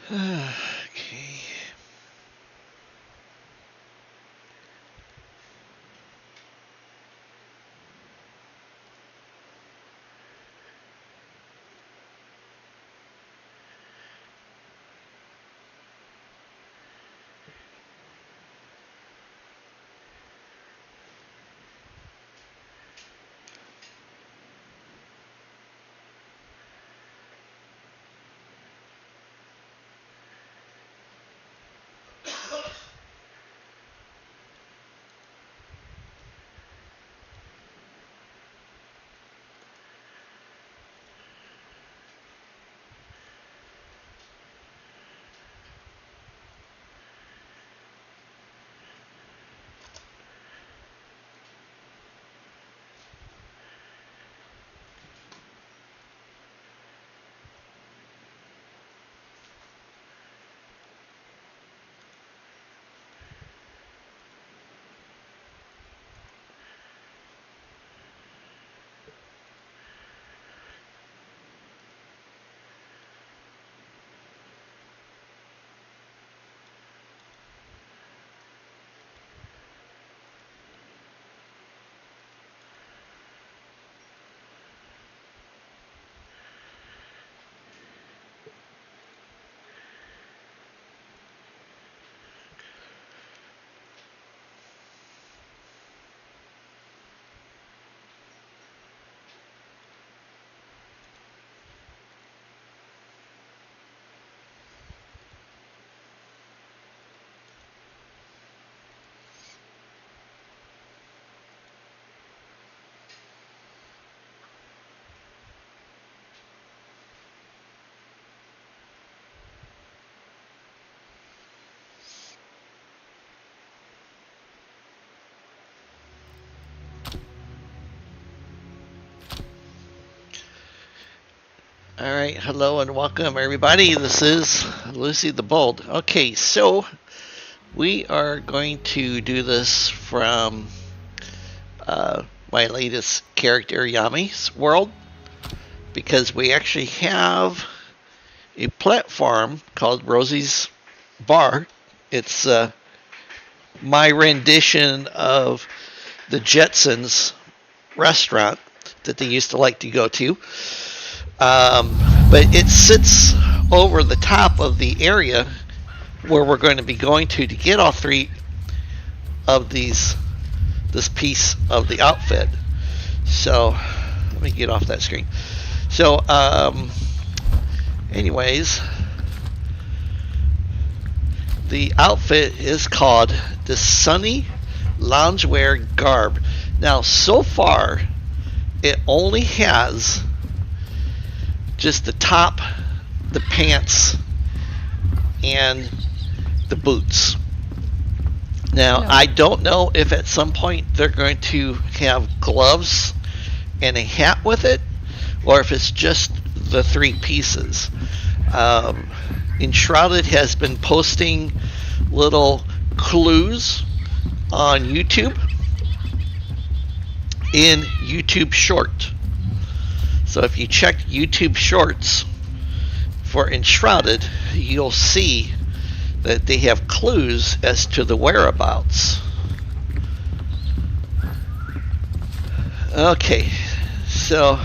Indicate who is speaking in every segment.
Speaker 1: Okay. All right, hello and welcome everybody. This is Lucy the Bold. Okay, so we are going to do this from my latest character, Yami's world, because we actually have a platform called Rosie's Bar. It's my rendition of the Jetsons restaurant that they used to like to go to. But it sits over the top of the area where we're going to be going to get all three of this piece of the outfit. So let me get off that screen. So anyways, the outfit is called the Sunny Loungewear Garb. Now so far it only has just the top, the pants, and the boots. Now, I don't know if at some point they're going to have gloves and a hat with it, or if it's just the three pieces. Enshrouded has been posting little clues on YouTube in YouTube Short. So if you check YouTube Shorts for Enshrouded, you'll see that they have clues as to the whereabouts. Okay, so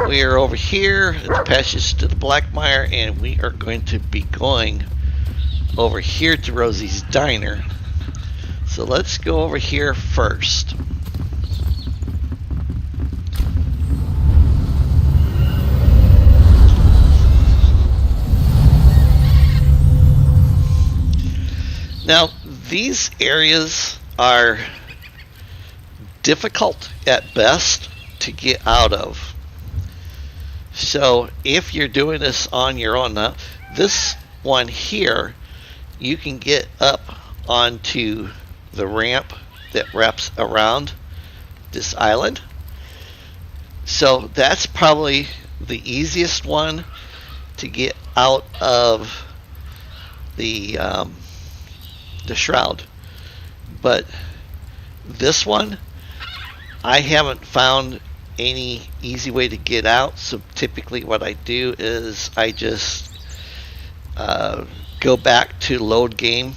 Speaker 1: we are over here at the passage to the Blackmire, and we are going to be going over here to Rosie's Diner. So let's go over here first. Now, these areas are difficult at best to get out of. So if you're doing this on your own, now, this one here, you can get up onto the ramp that wraps around this island. So that's probably the easiest one to get out of the shroud. But this one, I haven't found any easy way to get out. So typically what I do is I just go back to load game,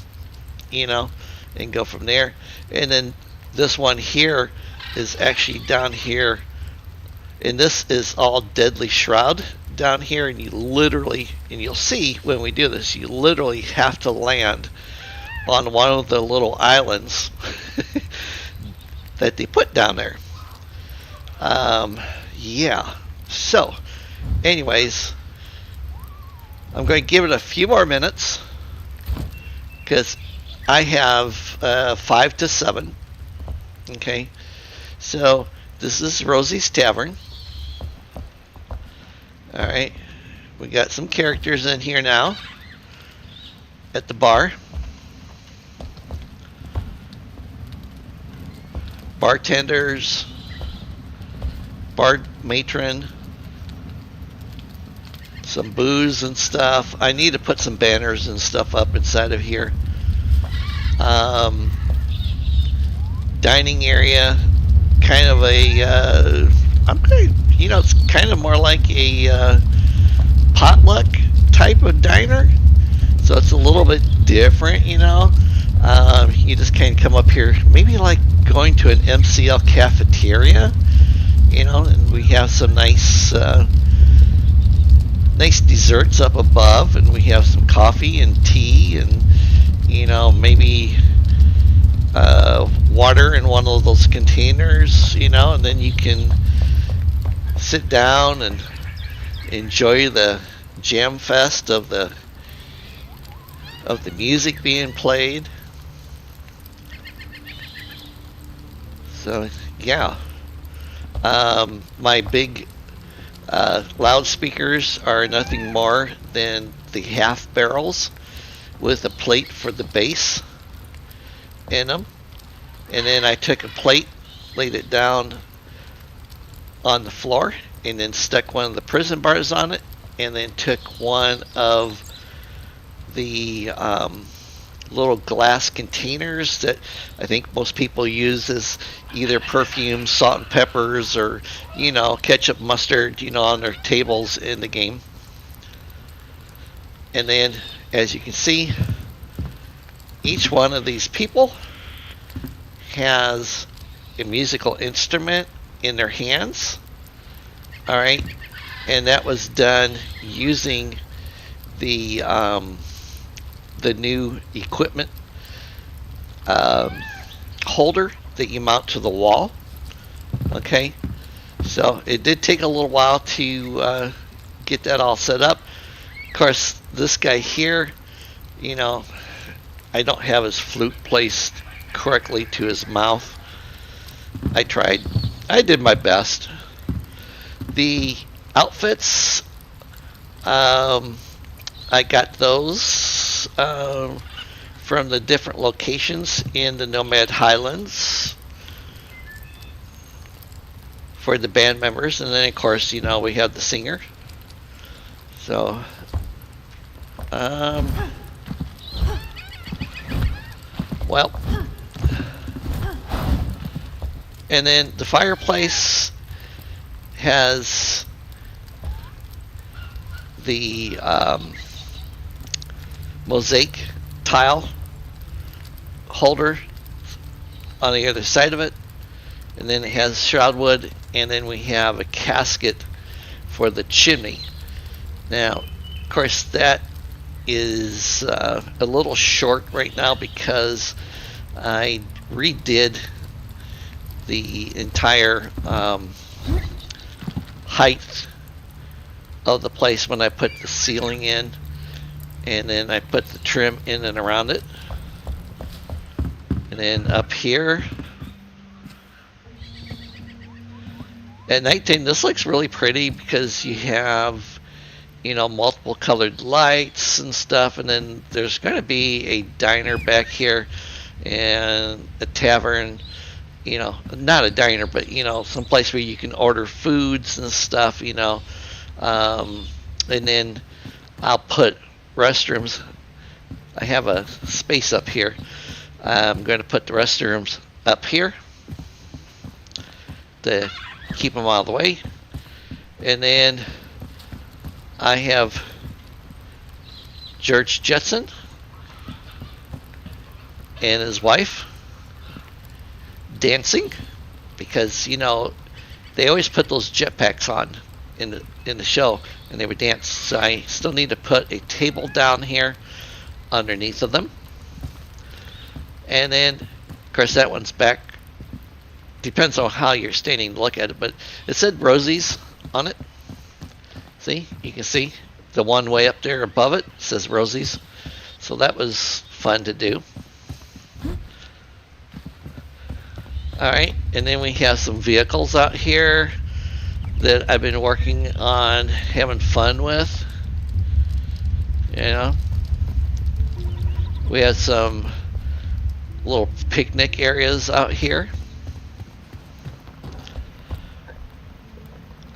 Speaker 1: you know, and go from there. And then this one here is actually down here, and this is all Deadly Shroud down here, and you literally, and you'll see when we do this, you literally have to land on one of the little islands that they put down there. Yeah. So, anyways, I'm going to give it a few more minutes because I have 5 to 7. Okay. So, this is Rosie's Tavern. Alright. We got some characters in here now at the bar. Bartenders, bar matron, some booze and stuff. I need to put some banners and stuff up inside of here. Dining area, kind of a I'm going to, you know, it's kind of more like a potluck type of diner, so it's a little bit different, you know. You just kind of come up here, maybe like going to an MCL cafeteria, you know, and we have some nice nice desserts up above, and we have some coffee and tea, and you know, maybe water in one of those containers, you know, and then you can sit down and enjoy the jam fest of the music being played. So yeah, my big loudspeakers are nothing more than the half barrels with a plate for the bass in them, and then I took a plate, laid it down on the floor, and then stuck one of the prison bars on it, and then took one of the little glass containers that I think most people use as either perfume, salt and peppers, or you know, ketchup, mustard, you know, on their tables in the game. And then, as you can see, each one of these people has a musical instrument in their hands. All right, and that was done using the new equipment holder that you mount to the wall. Okay, so it did take a little while to get that all set up. Of course, this guy here, you know, I don't have his flute placed correctly to his mouth. I tried. I did my best. The outfits, I got those from the different locations in the Nomad Highlands for the band members, and then of course, you know, we have the singer. So well, and then the fireplace has the mosaic tile holder on the other side of it, and then it has shroud wood, and then we have a casket for the chimney. Now, of course, that is a little short right now because I redid the entire height of the place when I put the ceiling in, and then I put the trim in and around it. And then up here at nighttime, this looks really pretty because you have, you know, multiple colored lights and stuff, and then there's going to be a diner back here and a tavern, you know, not a diner, but you know, some place where you can order foods and stuff, you know. And then I'll put restrooms. I have a space up here. I'm going to put the restrooms up here to keep them out of the way. And then I have George Jetson and his wife dancing, because you know they always put those jetpacks on in the show, and they would dance. So I still need to put a table down here underneath of them, and then of course that one's back. Depends on how you're standing to look at it, but it said Rosie's on it. See, you can see the one way up there above it says Rosie's, so that was fun to do. Alright, and then we have some vehicles out here that I've been working on having fun with. You know, we have some little picnic areas out here.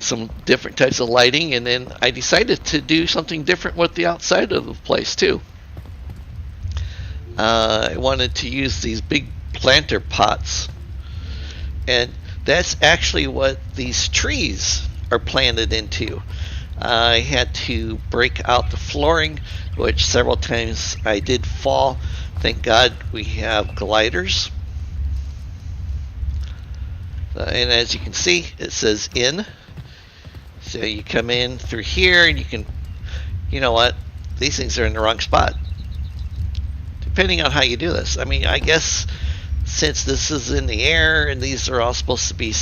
Speaker 1: Some different types of lighting, and then I decided to do something different with the outside of the place too. I wanted to use these big planter pots, and that's actually what these trees are planted into. I had to break out the flooring, which several times I did fall. Thank God we have gliders. And as you can see, it says in. So you come in through here, and you can, you know what, these things are in the wrong spot, depending on how you do this. I mean, I guess since this is in the air, and these are all supposed to be,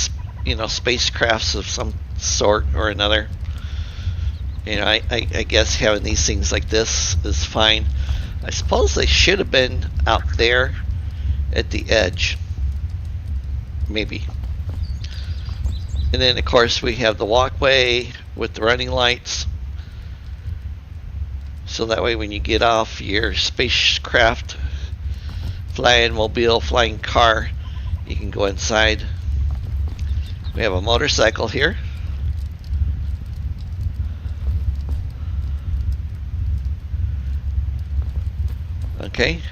Speaker 1: you know, spacecrafts of some sort or another, you know, I guess having these things like this is fine. I suppose they should have been out there at the edge, maybe. And then of course we have the walkway with the running lights, so that way when you get off your spacecraft, flying mobile, flying car, you can go inside. We have a motorcycle here. Okay,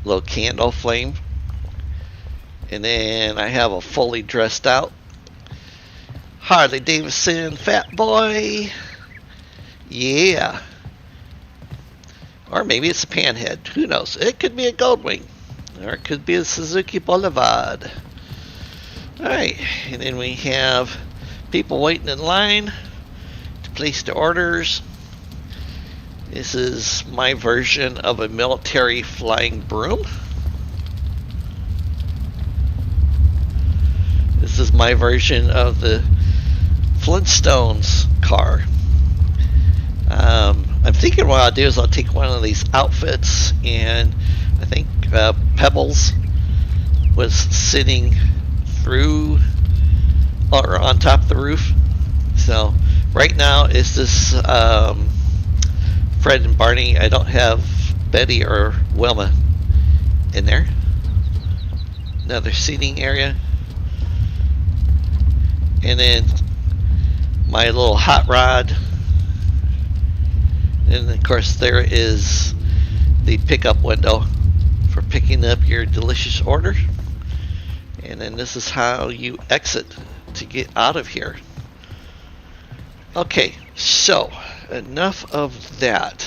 Speaker 1: little candle flame. And then I have a fully dressed out Harley Davidson fat boy. Yeah. Or maybe it's a panhead. Who knows? It could be a Goldwing. Or it could be a Suzuki Boulevard. Alright. And then we have people waiting in line to place the orders. This is my version of a military flying broom. This is my version of the Flintstones car. I'm thinking what I'll do is I'll take one of these outfits, and I think Pebbles was sitting through or on top of the roof. So right now it's this Fred and Barney. I don't have Betty or Wilma in there. Another seating area. And then my little hot rod, and of course there is the pickup window for picking up your delicious order. And then this is how you exit to get out of here. Okay, so enough of that.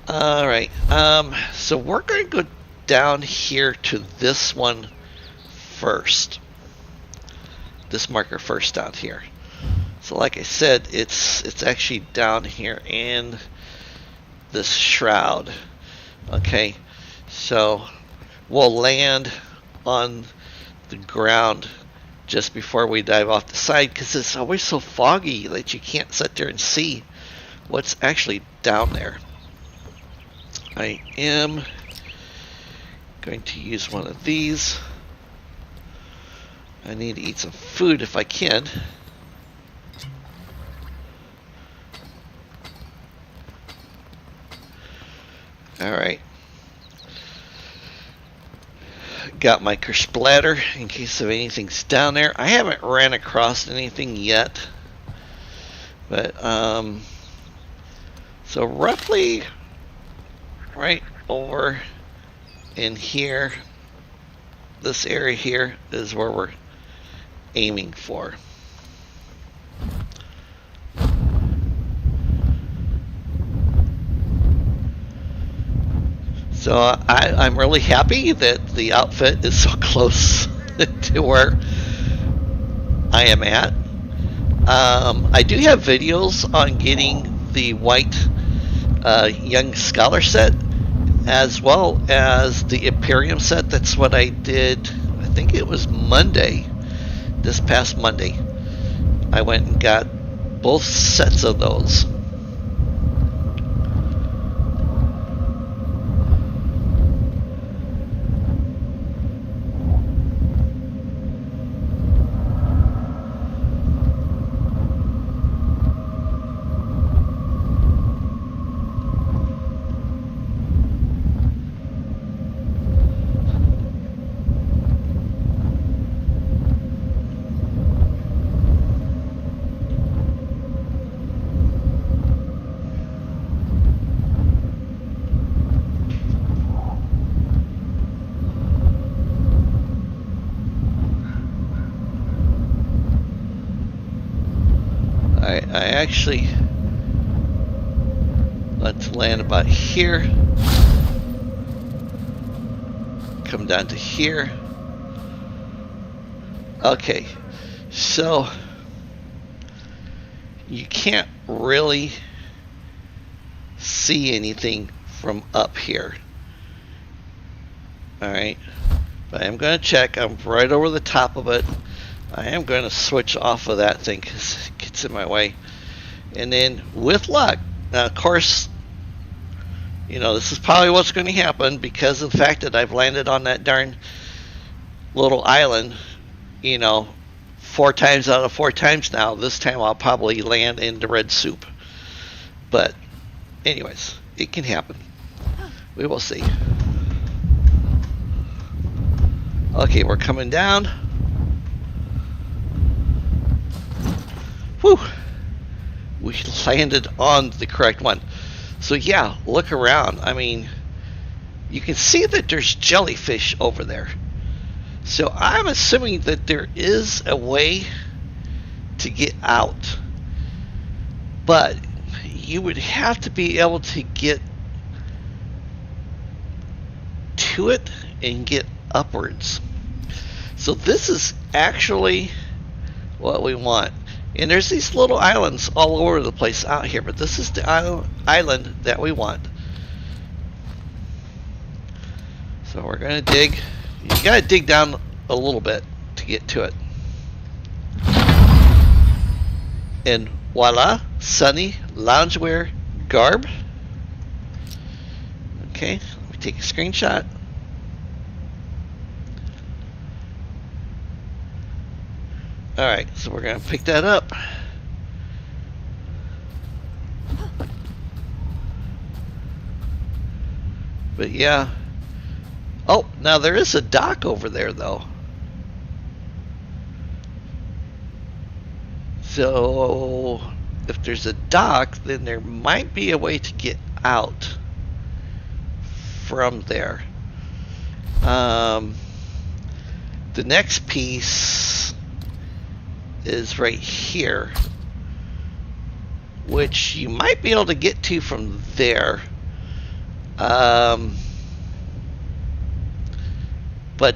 Speaker 1: Alright, so we're going to go down here to this one first. This marker first down here. So like I said, it's actually down here in this shroud. Okay, so we'll land on the ground just before we dive off the side, because it's always so foggy that you can't sit there and see what's actually down there. I am going to use one of these. I need to eat some food if I can. Alright. Got my splatter in case of anything's down there. I haven't ran across anything yet. But, so roughly right over in here, this area here is where we're aiming for. So I'm really happy that the outfit is so close to where I am at. I do have videos on getting the white young scholar set, as well as the Imperium set. That's what I did, I think it was Monday, this past Monday. I went and got both sets of those. I actually let's land about here, come down to here. Okay, so you can't really see anything from up here. Alright, but I'm going to check. I'm right over the top of it. I am going to switch off of that thing because it gets in my way. And then with luck, now of course, you know, this is probably what's going to happen because of the fact that I've landed on that darn little island, you know, 4 times out of 4 times now. This time I'll probably land in the red soup. But anyways, it can happen. We will see. Okay, we're coming down. Whew. We landed on the correct one. So yeah, look around. I mean, you can see that there's jellyfish over there. So I'm assuming that there is a way to get out. But you would have to be able to get to it and get upwards. So this is actually what we want. And there's these little islands all over the place out here, but this is the island that we want. So we're going to dig. You got to dig down a little bit to get to it. And voila, sunny loungewear garb. Okay, let me take a screenshot. Alright, so we're going to pick that up. But yeah. Oh, now there is a dock over there though. So if there's a dock, then there might be a way to get out from there. The next piece is right here, which you might be able to get to from there. But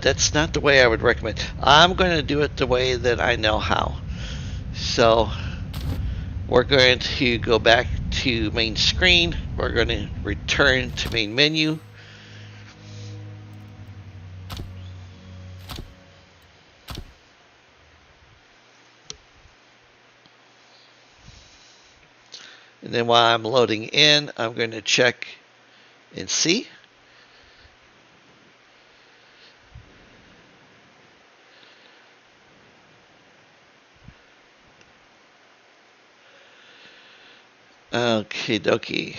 Speaker 1: that's not the way I would recommend. I'm going to do it the way that I know how. So we're going to go back to main screen. We're going to return to main menu. And then while I'm loading in, I'm going to check and see. Okie dokie.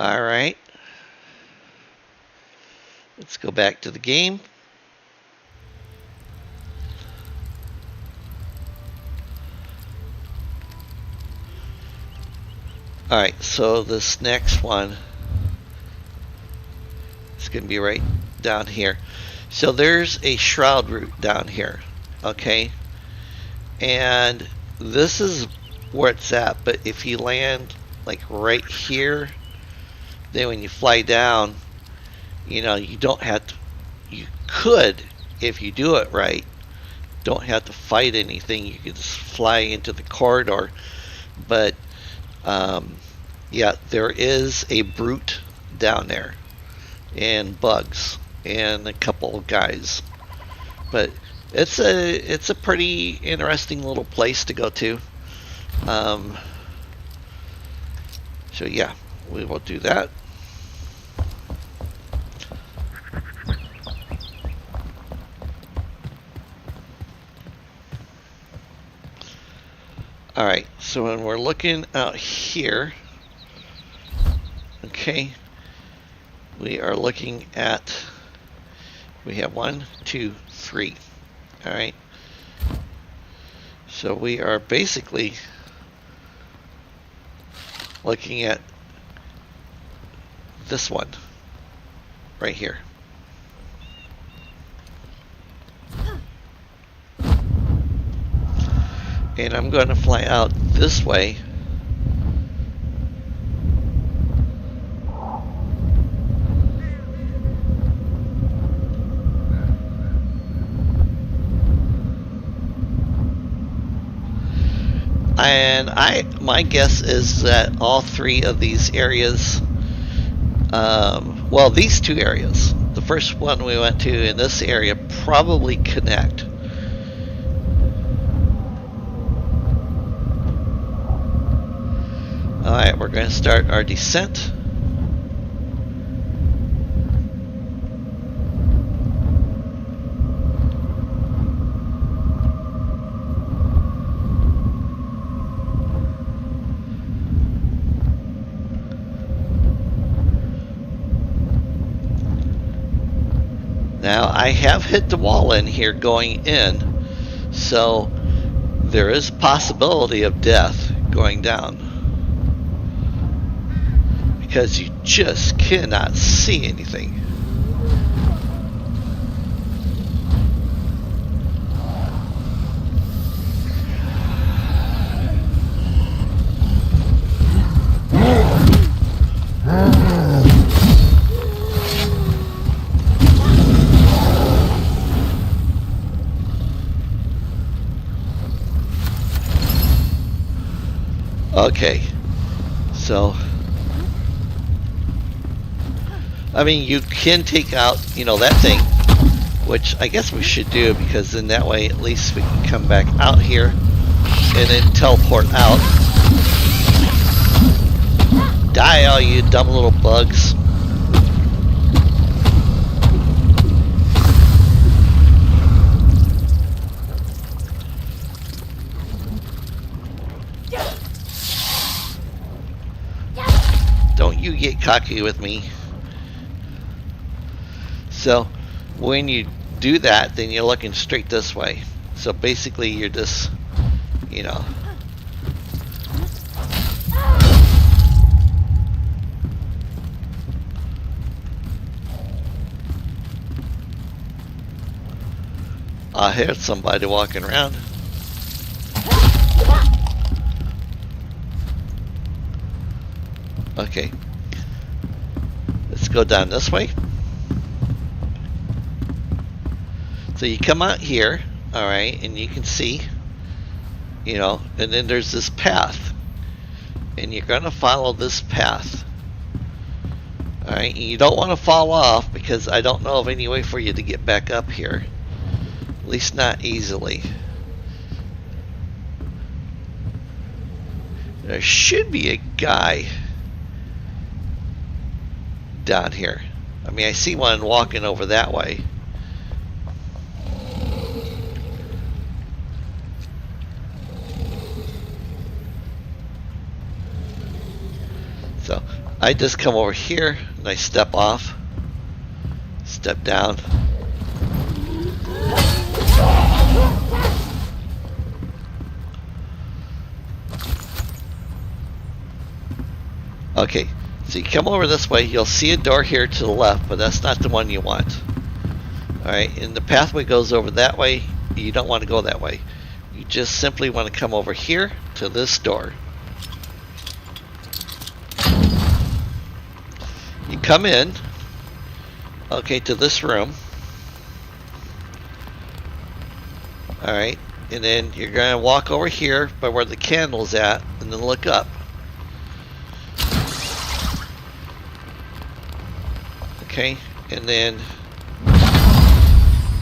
Speaker 1: Alright. Let's go back to the game. Alright, so this next one is going to be right down here. So there's a shroud route down here, okay? And this is where it's at, but if you land like right here, then when you fly down, you know, you don't have to, you could, if you do it right, don't have to fight anything. You can just fly into the corridor. But yeah, there is a brute down there, and bugs, and a couple of guys. But it's a pretty interesting little place to go to. So yeah, we will do that. Alright, so when we're looking out here, okay, we are looking at, we have 1, 2, 3. Alright, so we are basically looking at this one right here. And I'm going to fly out this way. And my guess is that all three of these areas, well, these two areas, the first one we went to in this area, probably connect. Alright, we're going to start our descent. Now, I have hit the wall in here going in, so there is possibility of death going down, because you just cannot see anything. Okay, so I mean, you can take out, you know, that thing, which I guess we should do, because then that way at least we can come back out here and then teleport out. Die, all you dumb little bugs. Don't you get cocky with me. So when you do that, then you're looking straight this way. So basically you're just, you know, I heard somebody walking around. Okay, let's go down this way. So you come out here, alright, and you can see, you know, and then there's this path, and you're going to follow this path. Alright, and you don't want to fall off, because I don't know of any way for you to get back up here, at least not easily. There should be a guy down here. I mean, I see one walking over that way. So I just come over here and I step off, step down. Okay, so you come over this way, you'll see a door here to the left, but that's not the one you want. Alright, and the pathway goes over that way. You don't want to go that way. You just simply want to come over here to this door. come in, okay, to this room. Alright, and then you're going to walk over here by where the candle's at, and then look up. Okay, and then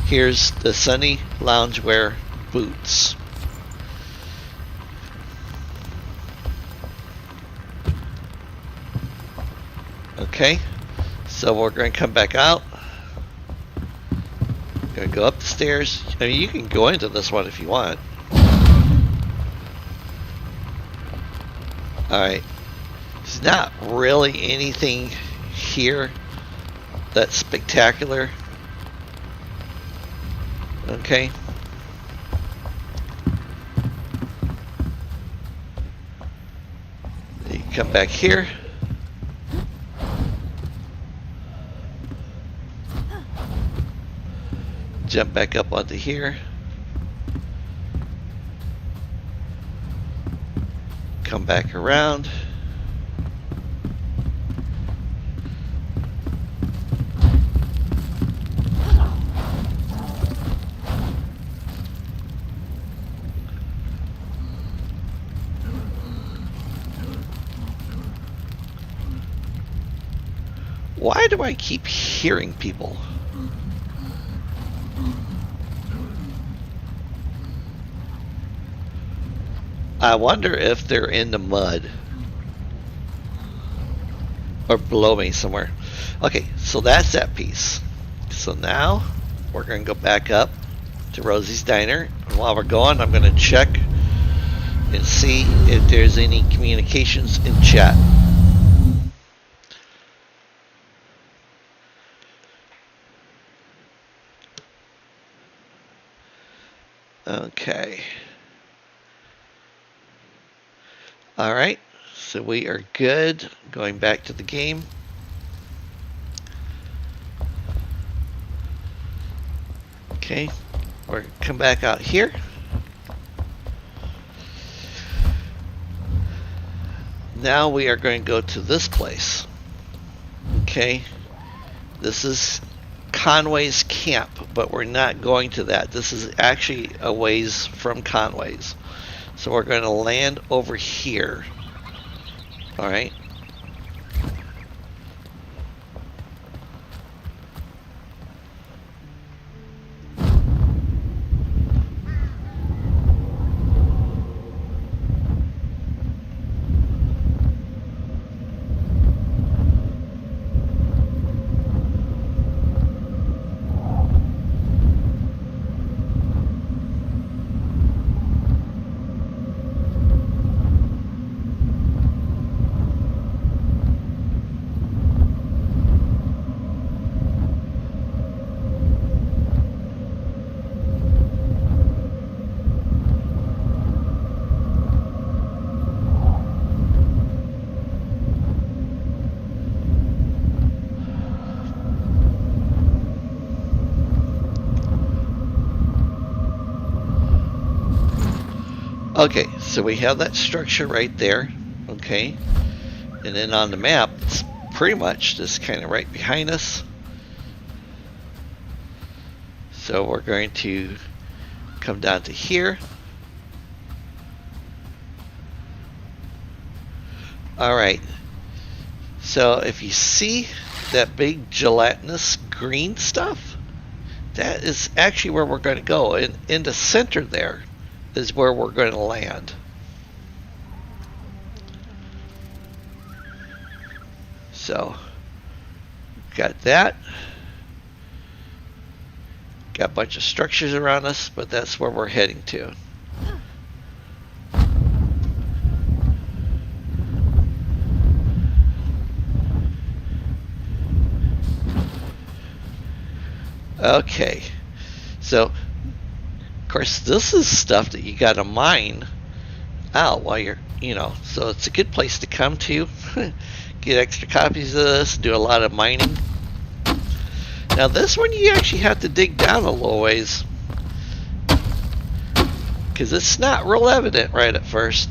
Speaker 1: here's the Sunny Loungewear boots. Okay, so we're going to come back out. Going to go up the stairs. I mean, you can go into this one if you want. Alright, there's not really anything here that's spectacular. Okay. You come back here. Jump back up onto here. Come back around. Why do I keep hearing people? I wonder if they're in the mud or below me somewhere. Okay, so that's that piece. So now we're going to go back up to Rosie's Diner. And while we're going, I'm going to check and see if there's any communications in chat. Okay. Alright, so we are good. Going back to the game. Okay, we're going to come back out here. Now we are going to go to this place. Okay, this is Conway's camp, but we're not going to that. This is actually a ways from Conway's. So we're going to land over here. Alright. Okay, so we have that structure right there, okay, and then on the map, it's pretty much just kind of right behind us. So we're going to come down to here. Alright, so if you see that big gelatinous green stuff, that is actually where we're going to go, and in the center there is where we're going to land. So, got that. Got a bunch of structures around us, but that's where we're heading to. Okay, so of course this is stuff that you got to mine out while you're, so it's a good place to come to. Get extra copies of this, do a lot of mining. Now this one you actually have to dig down a little ways, because it's not real evident right at first.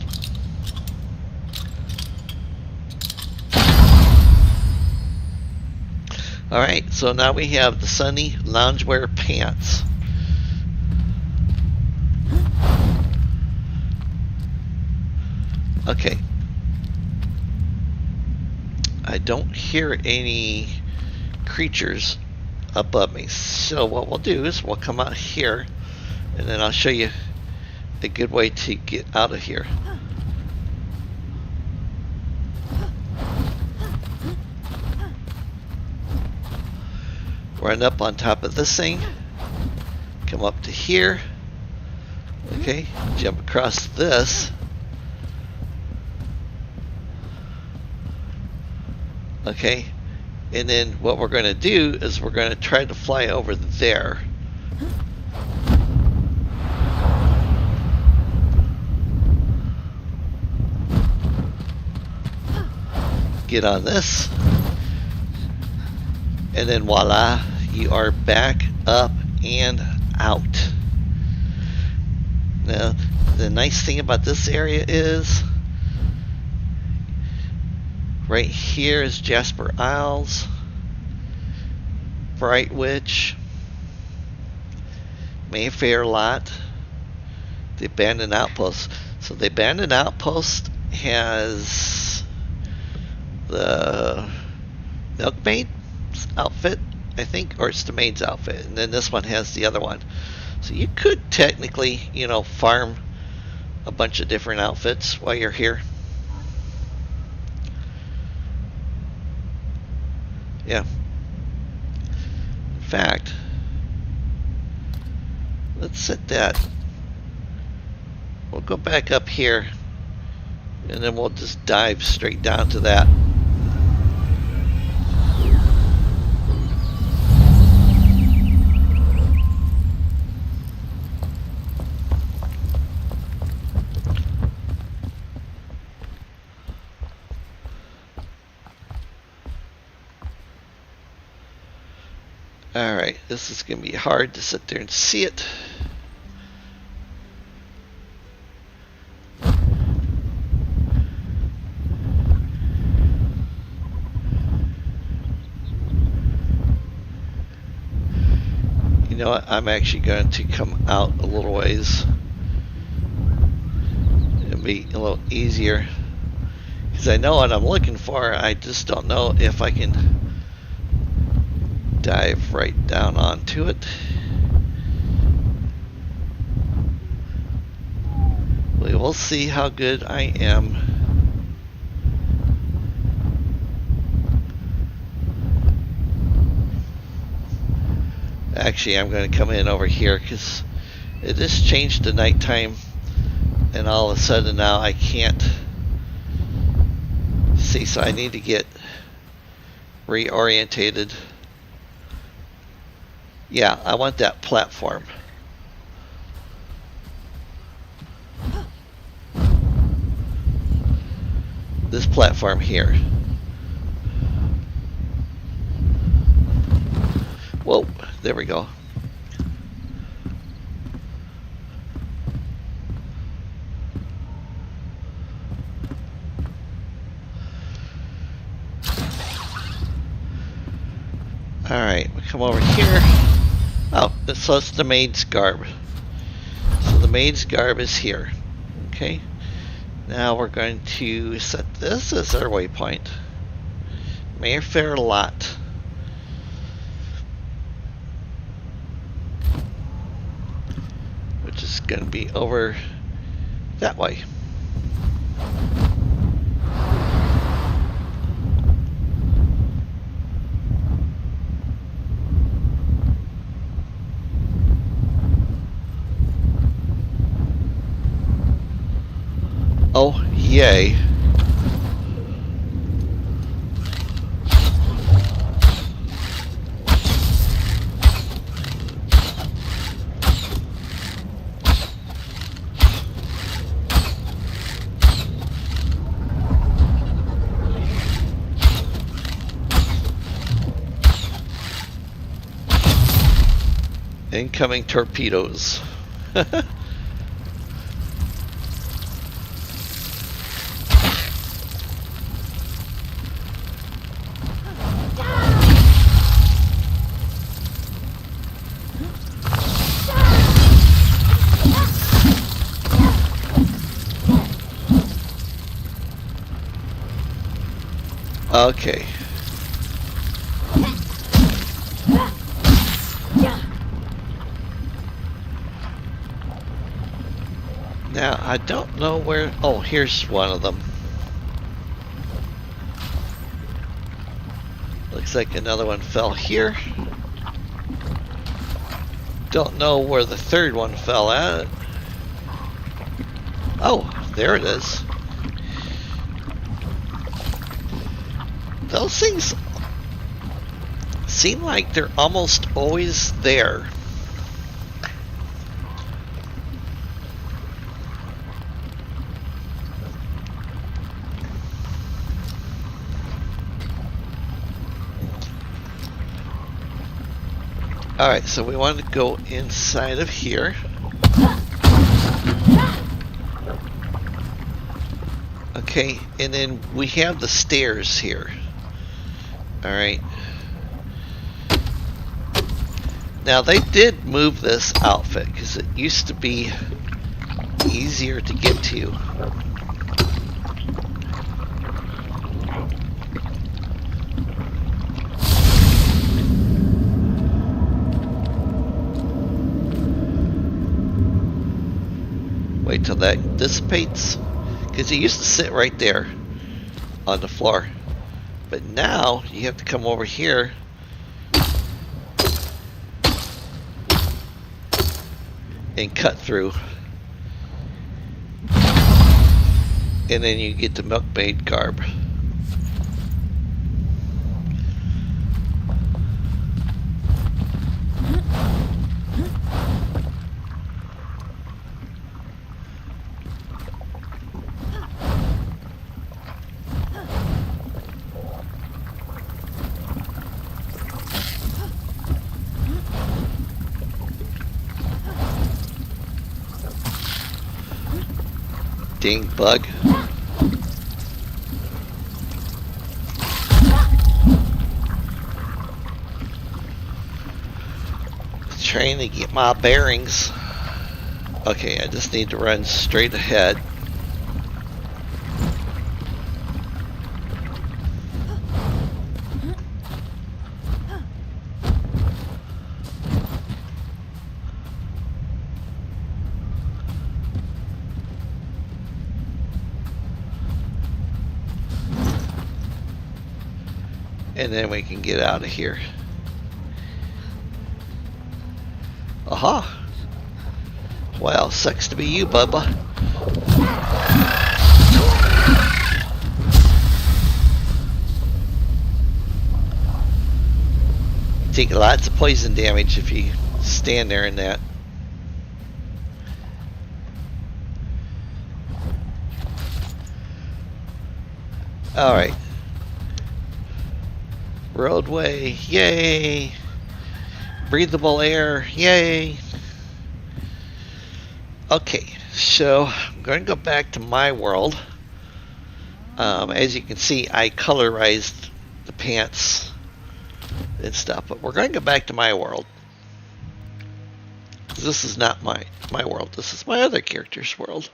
Speaker 1: Alright, so now we have the Sunny Loungewear Pants. Okay. I don't hear any creatures above me. So what we'll do is we'll come out here and then I'll show you a good way to get out of here. Run up on top of this thing, come up to here, okay, jump across this, okay, and then what we're going to do is we're going to try to fly over there. Get on this, and then voila, you are back up and out. Now, the nice thing about this area is right here is Jasper Isles, Bright Witch, Mayfair Lot, the Abandoned Outpost. So the Abandoned Outpost has the Milkmaid's outfit, I think, or it's the maid's outfit, and then this one has the other one. So you could technically, you know, farm a bunch of different outfits while you're here. Yeah. In fact, let's set that. We'll go back up here, and then we'll just dive straight down to that. Alright, this is going to be hard to sit there and see it. You know what, I'm actually going to come out a little ways. It'll be a little easier. Because I know what I'm looking for, I just don't know if I can dive right down onto it. We will see how good I am. Actually, I'm going to come in over here because it just changed to nighttime, and all of a sudden now I can't see, so I need to get reorientated. Yeah, I want that platform. This platform here. Whoa, there we go. Alright, we come over here. Oh, so it's the maid's garb. So the maid's garb is here. Okay. Now we're going to set this as our waypoint. Mayfair Lot. Which is going to be over that way. Oh, yay. Incoming torpedoes. Okay. Now, I don't know where... Oh, here's one of them. Looks like another one fell here. Don't know where the third one fell at. Oh, there it is. Those things seem like they're almost always there. Alright, so we want to go inside of here. Okay, and then we have the stairs here. Alright. Now they did move this outfit because it used to be easier to get to. Wait till that dissipates, because it used to sit right there on the floor, but now you have to come over here and cut through, and then you get the milkmaid garb. Dang bug. Trying to get my bearings. Okay, I just need to run straight ahead. And then we can get out of here. Aha! Well, sucks to be you, Bubba. Take lots of poison damage if you stand there in that. Alright. Roadway, yay! Breathable air, yay! Okay, so I'm going to go back to my world. As you can see, I colorized the pants and stuff, but we're going to go back to my world. This is not my world, this is my other character's world.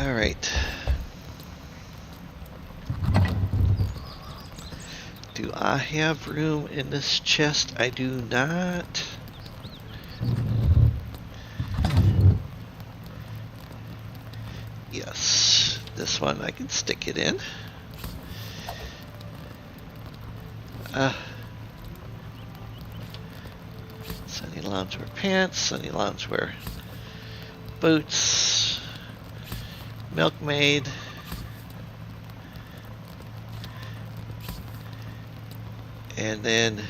Speaker 1: Alright. Do I have room in this chest? I do not. Yes, this one I can stick it in. Sunny loungewear pants, sunny loungewear boots, milkmaid, and then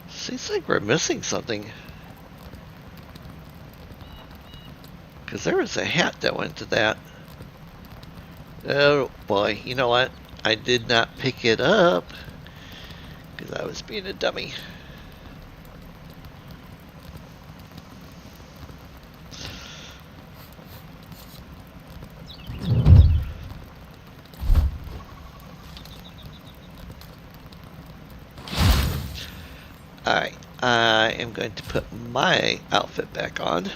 Speaker 1: seems like we're missing something. Because there was a hat that went to that. Oh boy, you know what? I did not pick it up because I was being a dummy. Alright, I am going to put my outfit back on.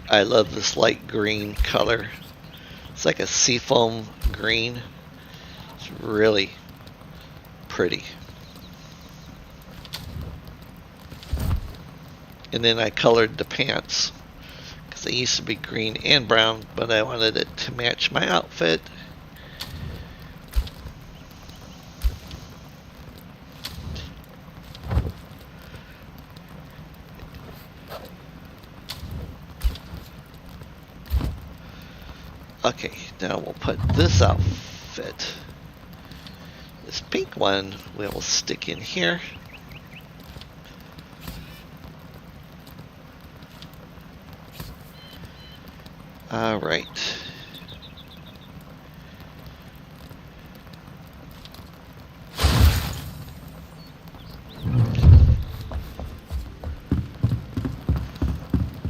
Speaker 1: I love this light green color. It's like a seafoam green. It's really pretty. And then I colored the pants because they used to be green and brown, but I wanted it to match my outfit. Okay, now we'll put this outfit. This pink one we'll stick in here. All right.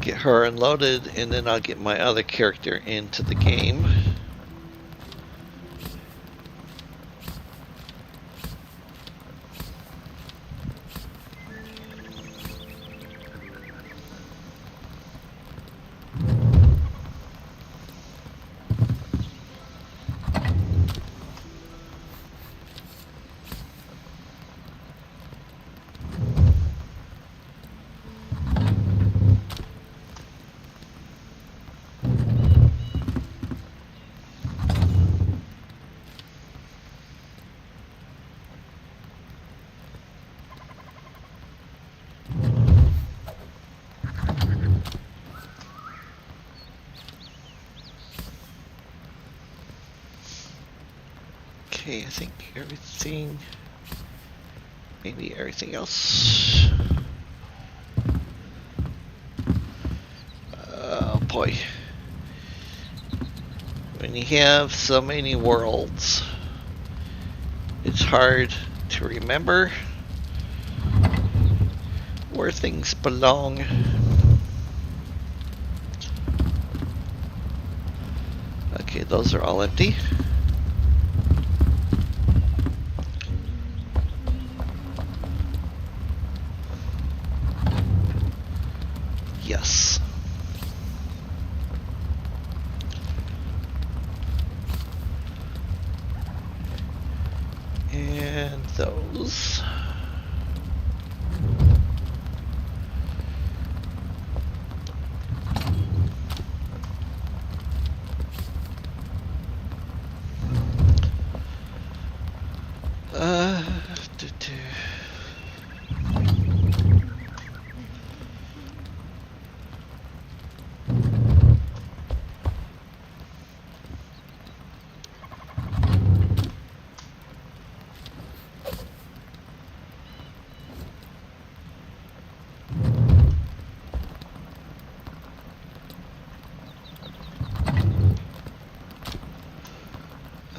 Speaker 1: Get her unloaded, and then I'll get my other character into the game. Okay, I think everything, maybe everything else. Oh boy. When you have so many worlds, it's hard to remember where things belong. Okay, those are all empty. Yes. And those.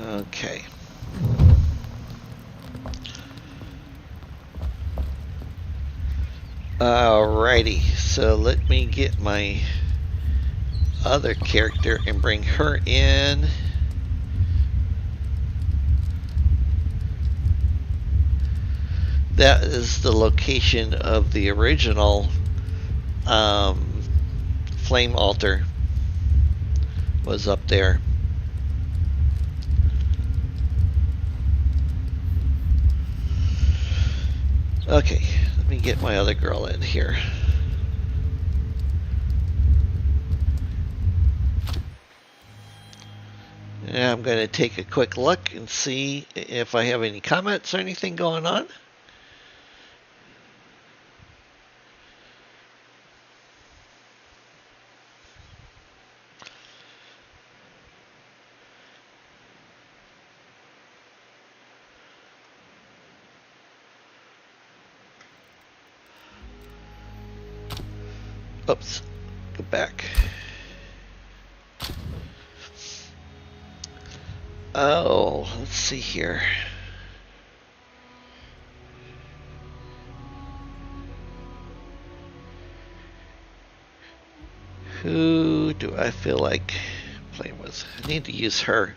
Speaker 1: Okay. Alrighty, so let me get my other character and bring her in. That is the location of the original flame altar, was up there. Okay, let me get my other girl in here. And I'm going to take a quick look and see if I have any comments or anything going on. Oops. Go back. Oh, let's see here. Who do I feel like playing with? I need to use her.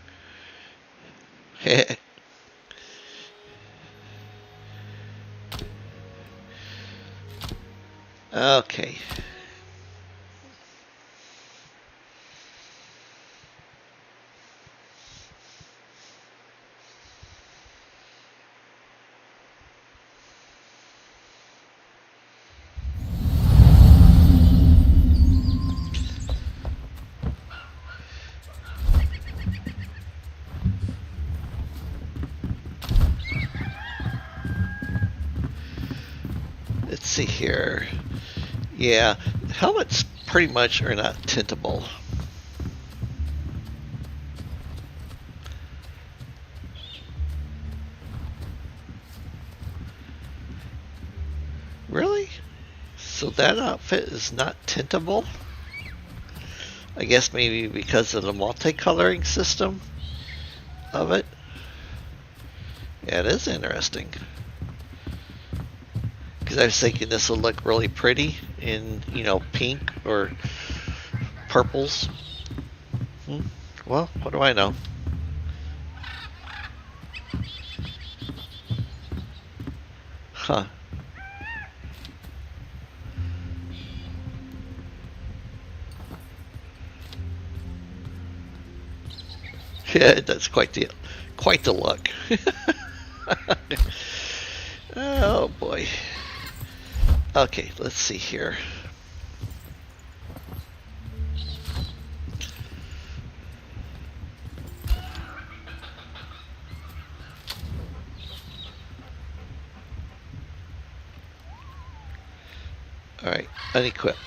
Speaker 1: Okay. Let's see here. Yeah, helmets pretty much are not tintable. Really? So that outfit is not tintable? I guess maybe because of the multicoloring system of it. Yeah, it is interesting. Because I was thinking this will look really pretty in, you know, pink or purples. Well, what do I know? Huh. Yeah, that's quite the look. Oh boy. Okay, let's see here. All right, unequip.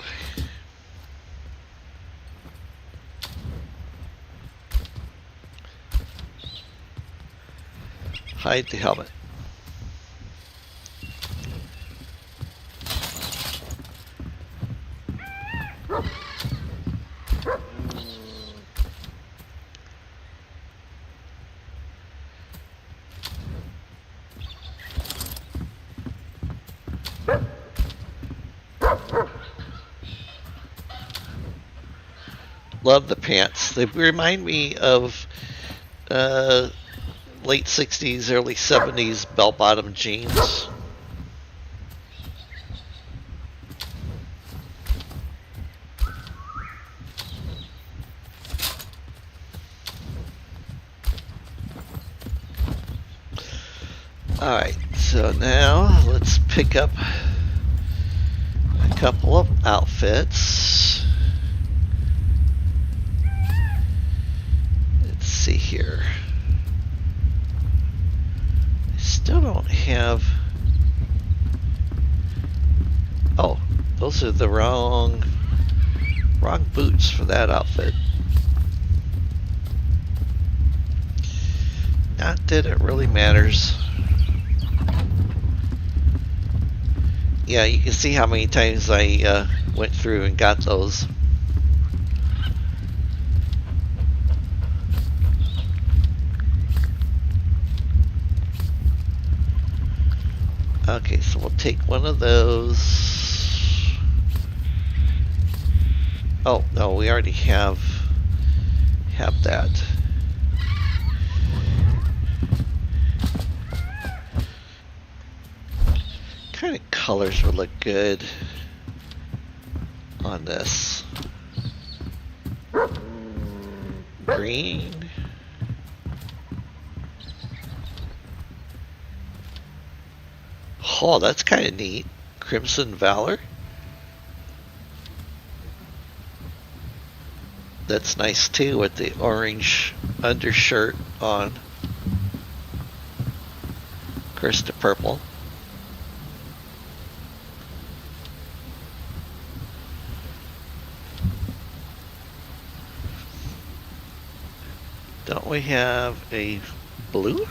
Speaker 1: Hide the helmet. Love the pants. They remind me of late 60s, early 70s bell-bottom jeans. Alright, so now let's pick up a couple of outfits. Let's see here. I still don't have... Oh, those are the wrong boots for that outfit. Not that it really matters. Yeah, you can see how many times I went through and got those. Okay, so we'll take one of those. Oh, no, we already have that. Kind of colors would look good on this. Green. Oh, that's kind of neat. Crimson Valor. That's nice too with the orange undershirt on. Of course, the purple. Don't we have a blue?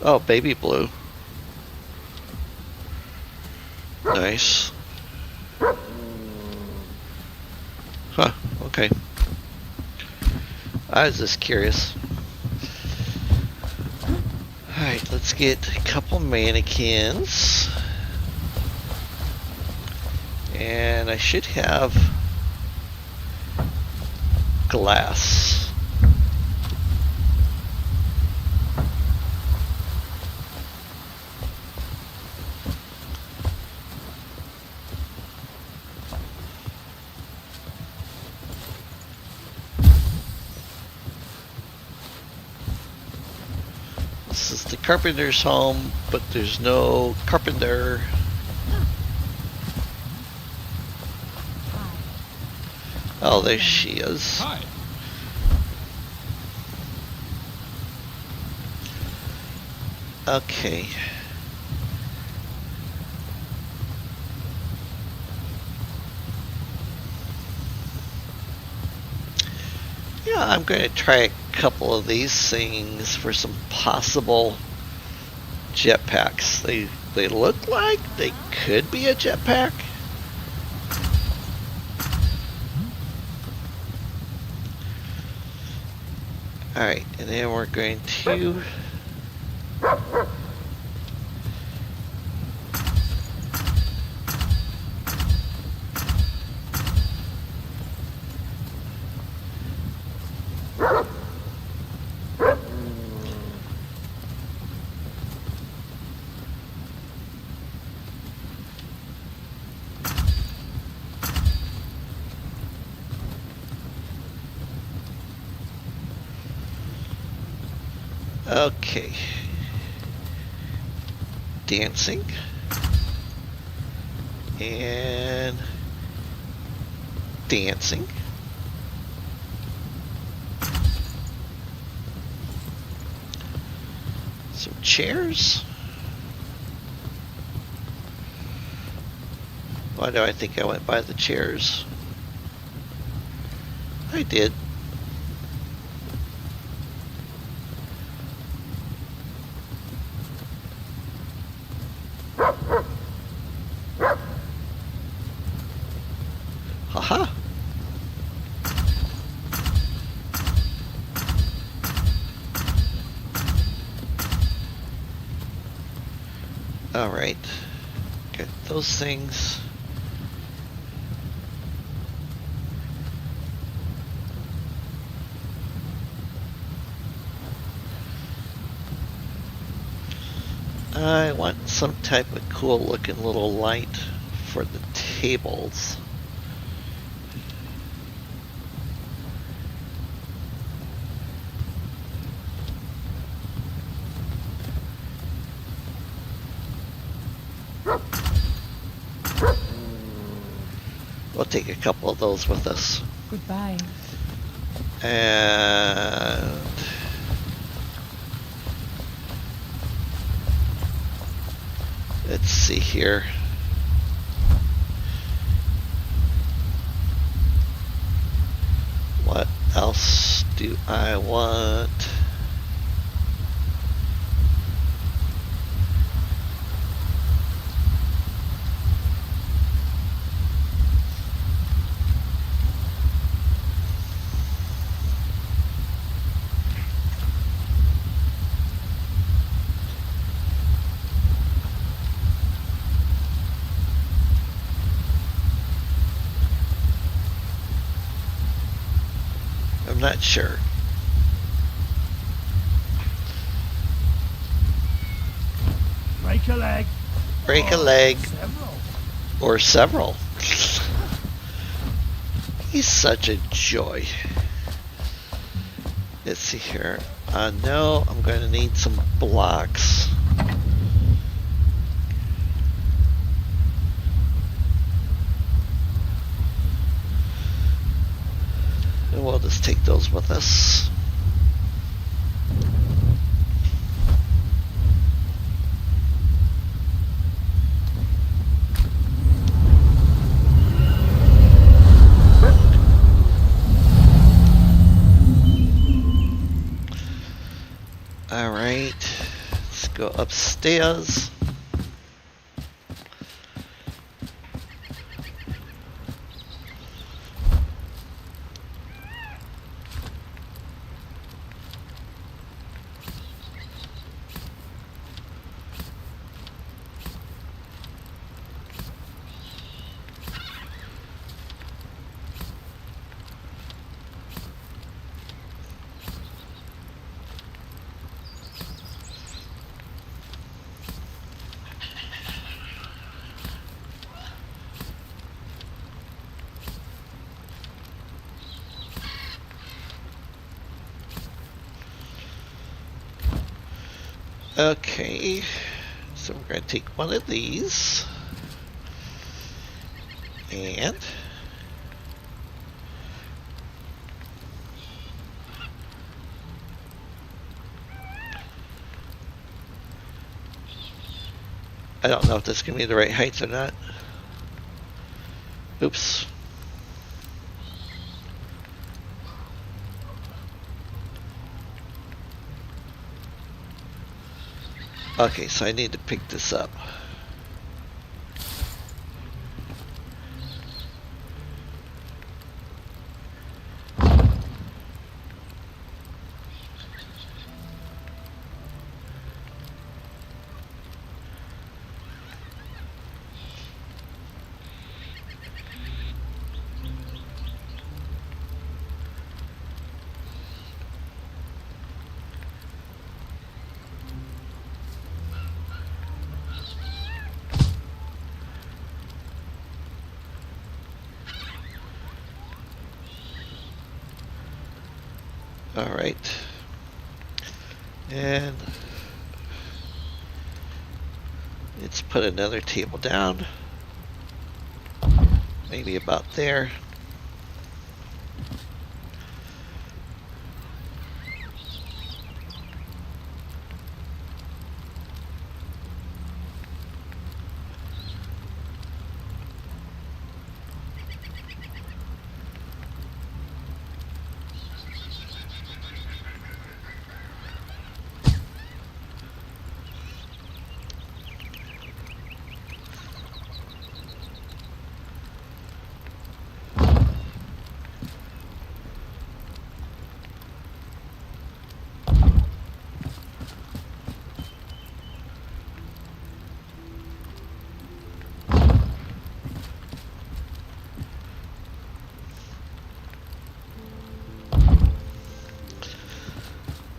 Speaker 1: Oh, baby blue. Okay. I was just curious. Alright, let's get a couple mannequins. And I should have glass. This is the carpenter's home, but there's no carpenter. Oh, there she is.
Speaker 2: Hi.
Speaker 1: Okay. Yeah, I'm going to try a couple of these things for some possible jetpacks. They look like they could be a jetpack. Alright, and then we're going to okay. Dancing. And dancing. Some chairs. Why do I think I went by the chairs? I did. Haha. All right. Get those things. I want some type of cool looking little light for the tables. We'll take a couple of those with us.
Speaker 3: Goodbye.
Speaker 1: And let's see here. What else do I want? I'm not sure.
Speaker 2: Break a leg.
Speaker 1: Break a leg.
Speaker 2: Several.
Speaker 1: Or several. He's such a joy. Let's see here. No, I'm going to need some blocks. And we'll just take those with us. All right, let's go upstairs. Okay, so we're going to take one of these and I don't know if this is going to be the right height or not. Oops. Okay, so I need to pick this up. All right. And let's put another table down. Maybe about there.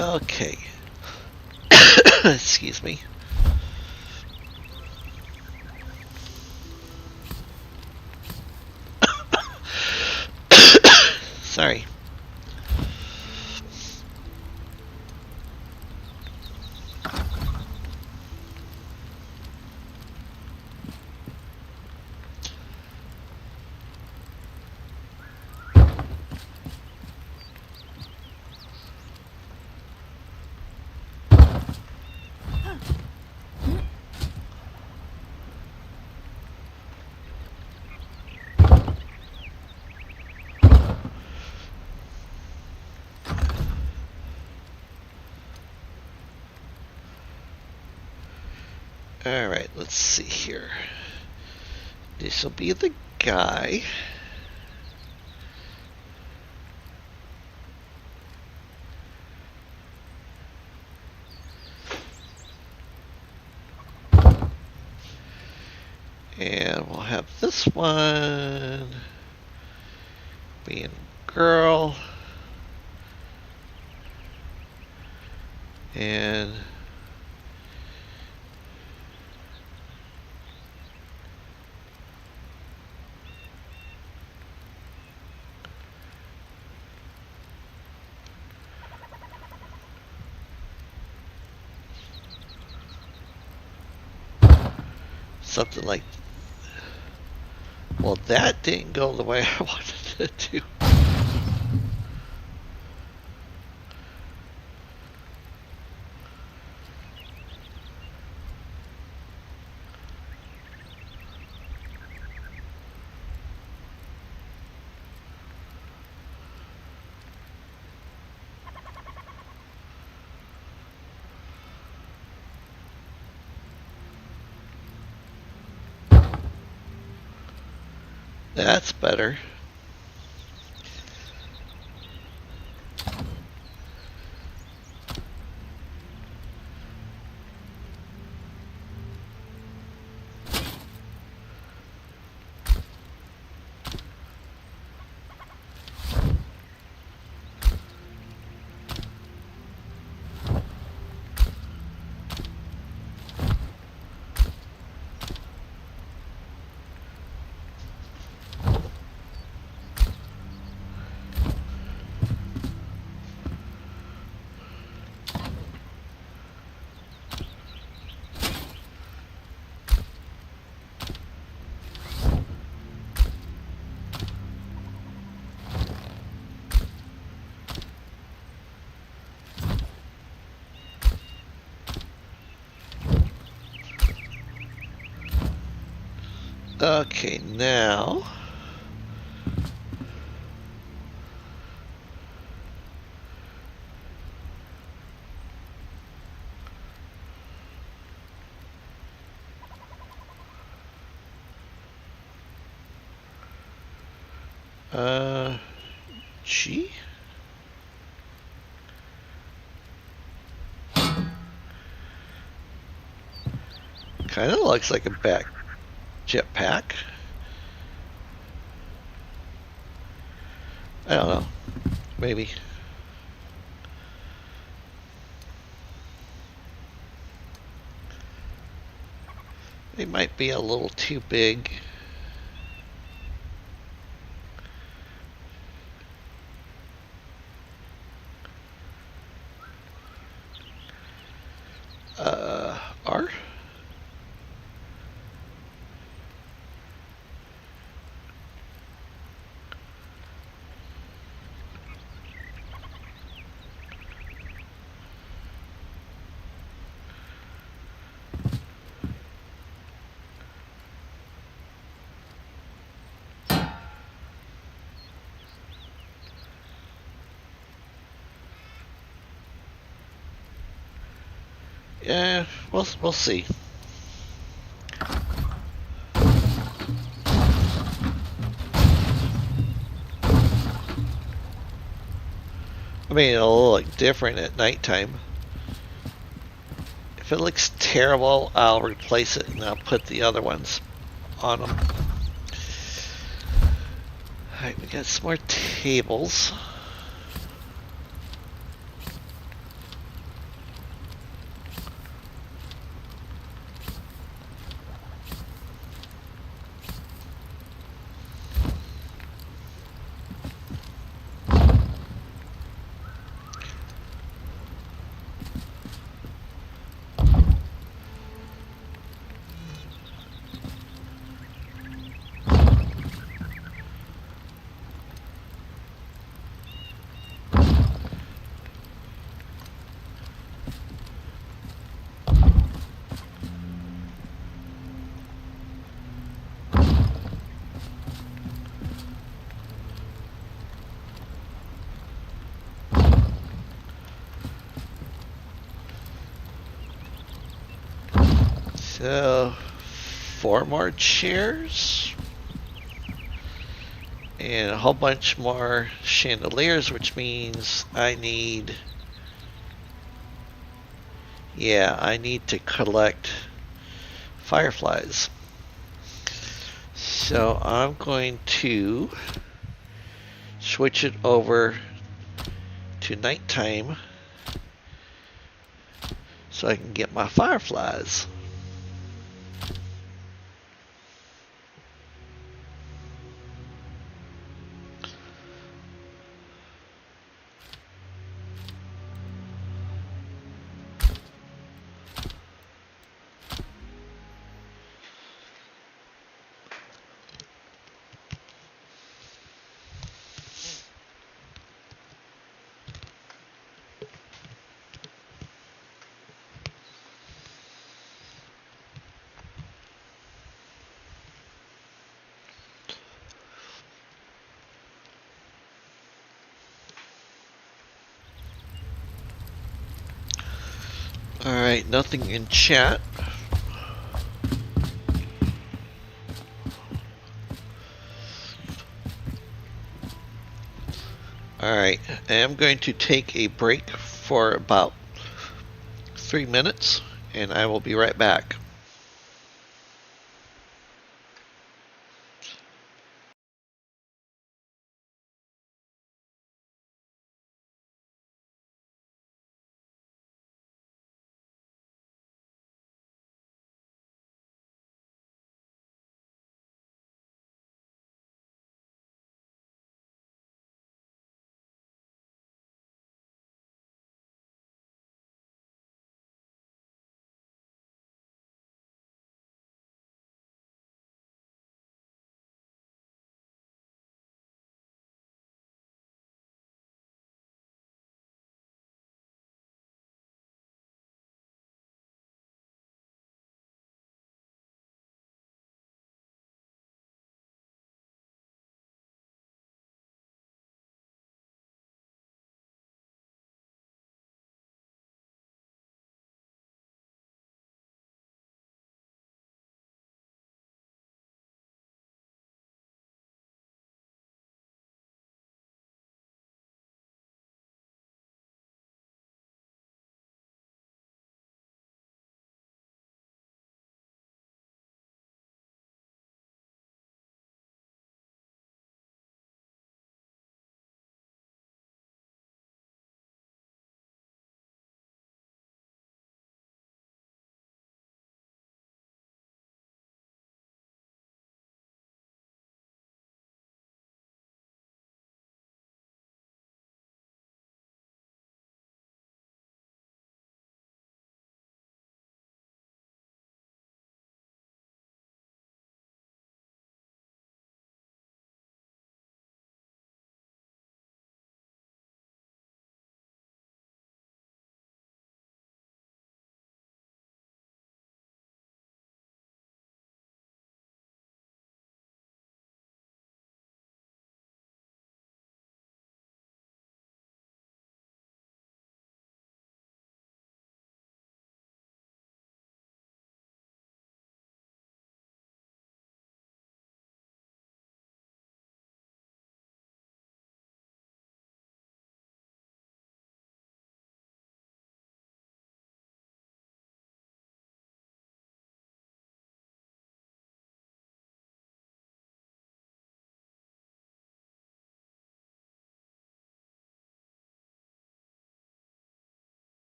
Speaker 1: Okay. Excuse me. Sorry. Alright, let's see here. This will be the guy. And we'll have this one being girl. And something like, well, that didn't go the way I wanted it to. That's better. Okay, now G? Kind of looks like a back jetpack. I don't know. Maybe. They might be a little too big. R? Yeah, we'll see. I mean, it'll look different at nighttime. If it looks terrible, I'll replace it and I'll put the other ones on them. Alright, we got some more tables. So, 4 more chairs. And a whole bunch more chandeliers, which means I need... Yeah, I need to collect fireflies. So I'm going to switch it over to nighttime so I can get my fireflies. Alright, nothing in chat. Alright, I am going to take a break for about 3 minutes, and I will be right back.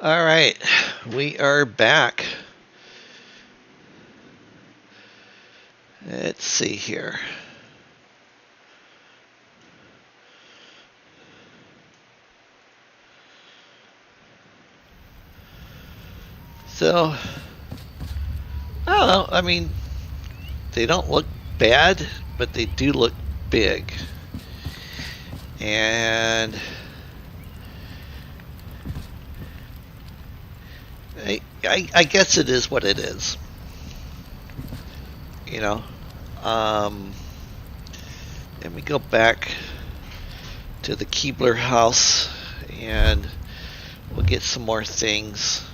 Speaker 1: All right, we are back. Let's see here. So, I don't know. I mean, they don't look bad, but they do look big. And I guess it is what it is. You know. And we go back to the Keebler house and we'll get some more things.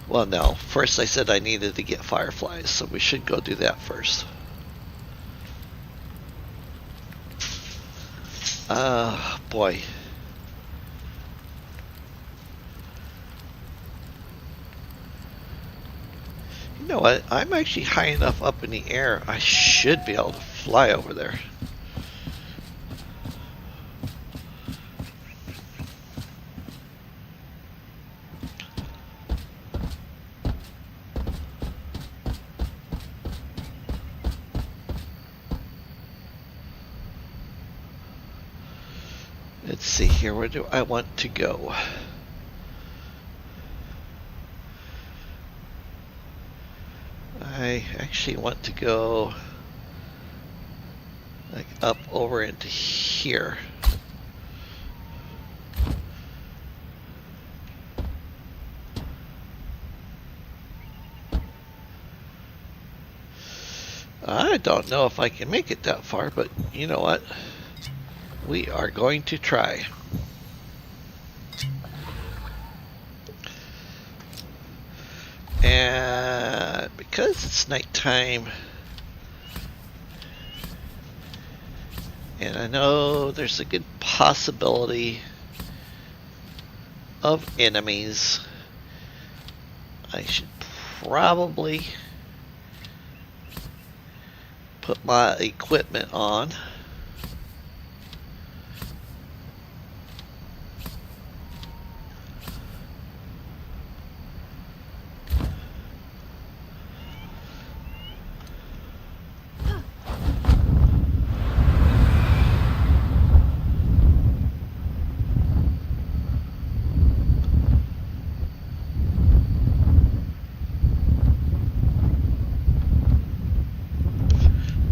Speaker 1: Well, no. First I said I needed to get fireflies, so we should go do that first. Boy. You know what? I'm actually high enough up in the air, I should be able to fly over there. Let's see here, where do I want to go? I actually want to go like up over into here. I don't know if I can make it that far, but you know what? We are going to try. And because it's nighttime, and I know there's a good possibility of enemies, I should probably put my equipment on.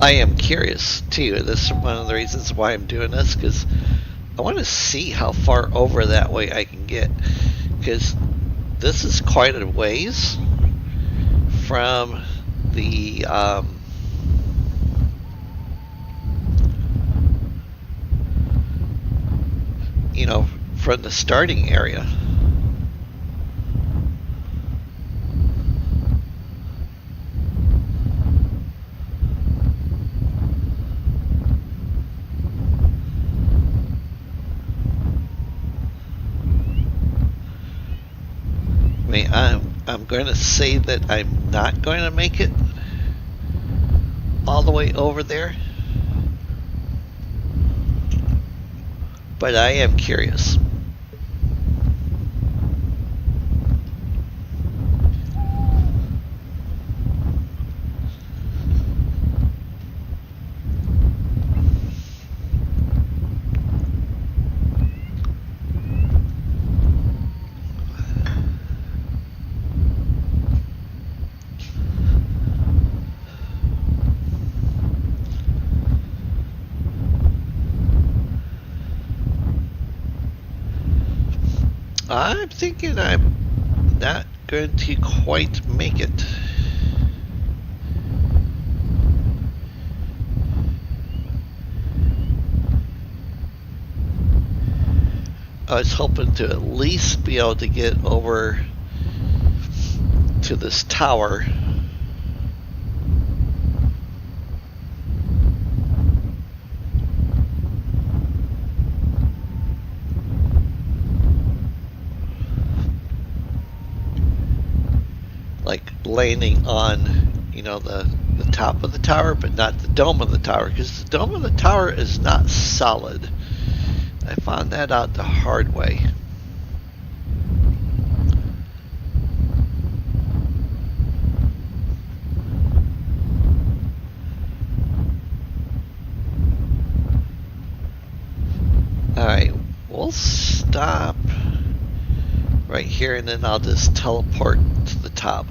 Speaker 1: I am curious too. This is one of the reasons why I'm doing this, because I want to see how far over that way I can get, because this is quite a ways from the you know, from the starting area. I'm going to say that I'm not going to make it all the way over there, but I am curious. I'm thinking I'm not going to quite make it. I was hoping to at least be able to get over to this tower. Like landing on you know, the top of the tower, but not the dome of the tower, because the dome of the tower is not solid. I found that out the hard way. Alright, we'll stop right here and then I'll just teleport to the top.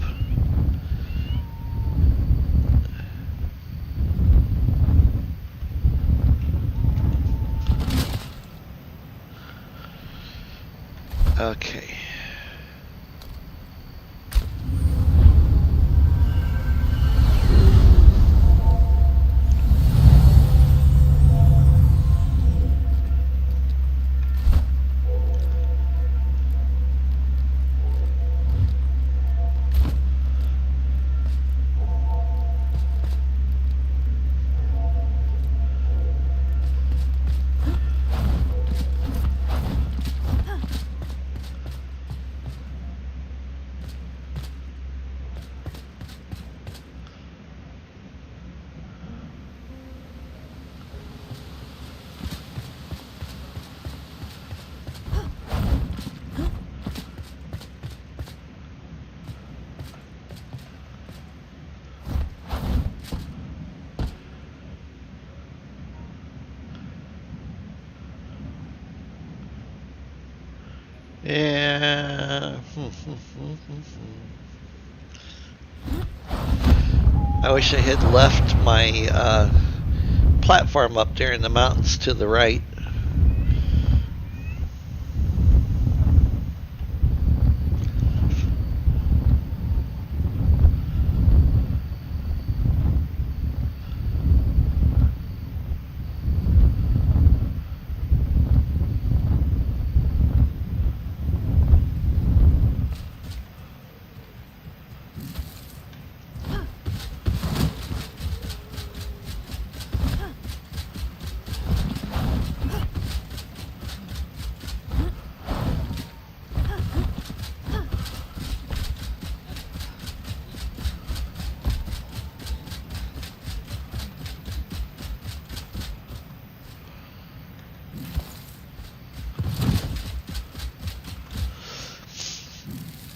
Speaker 1: Okay. Yeah. I wish I had left my platform up there in the mountains to the right.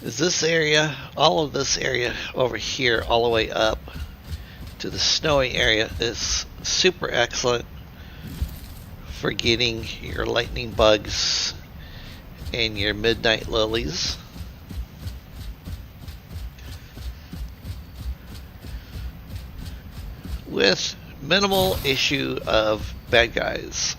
Speaker 1: Is this area, all of this area over here, all the way up to the snowy area is super excellent for getting your lightning bugs and your midnight lilies. With minimal issue of bad guys.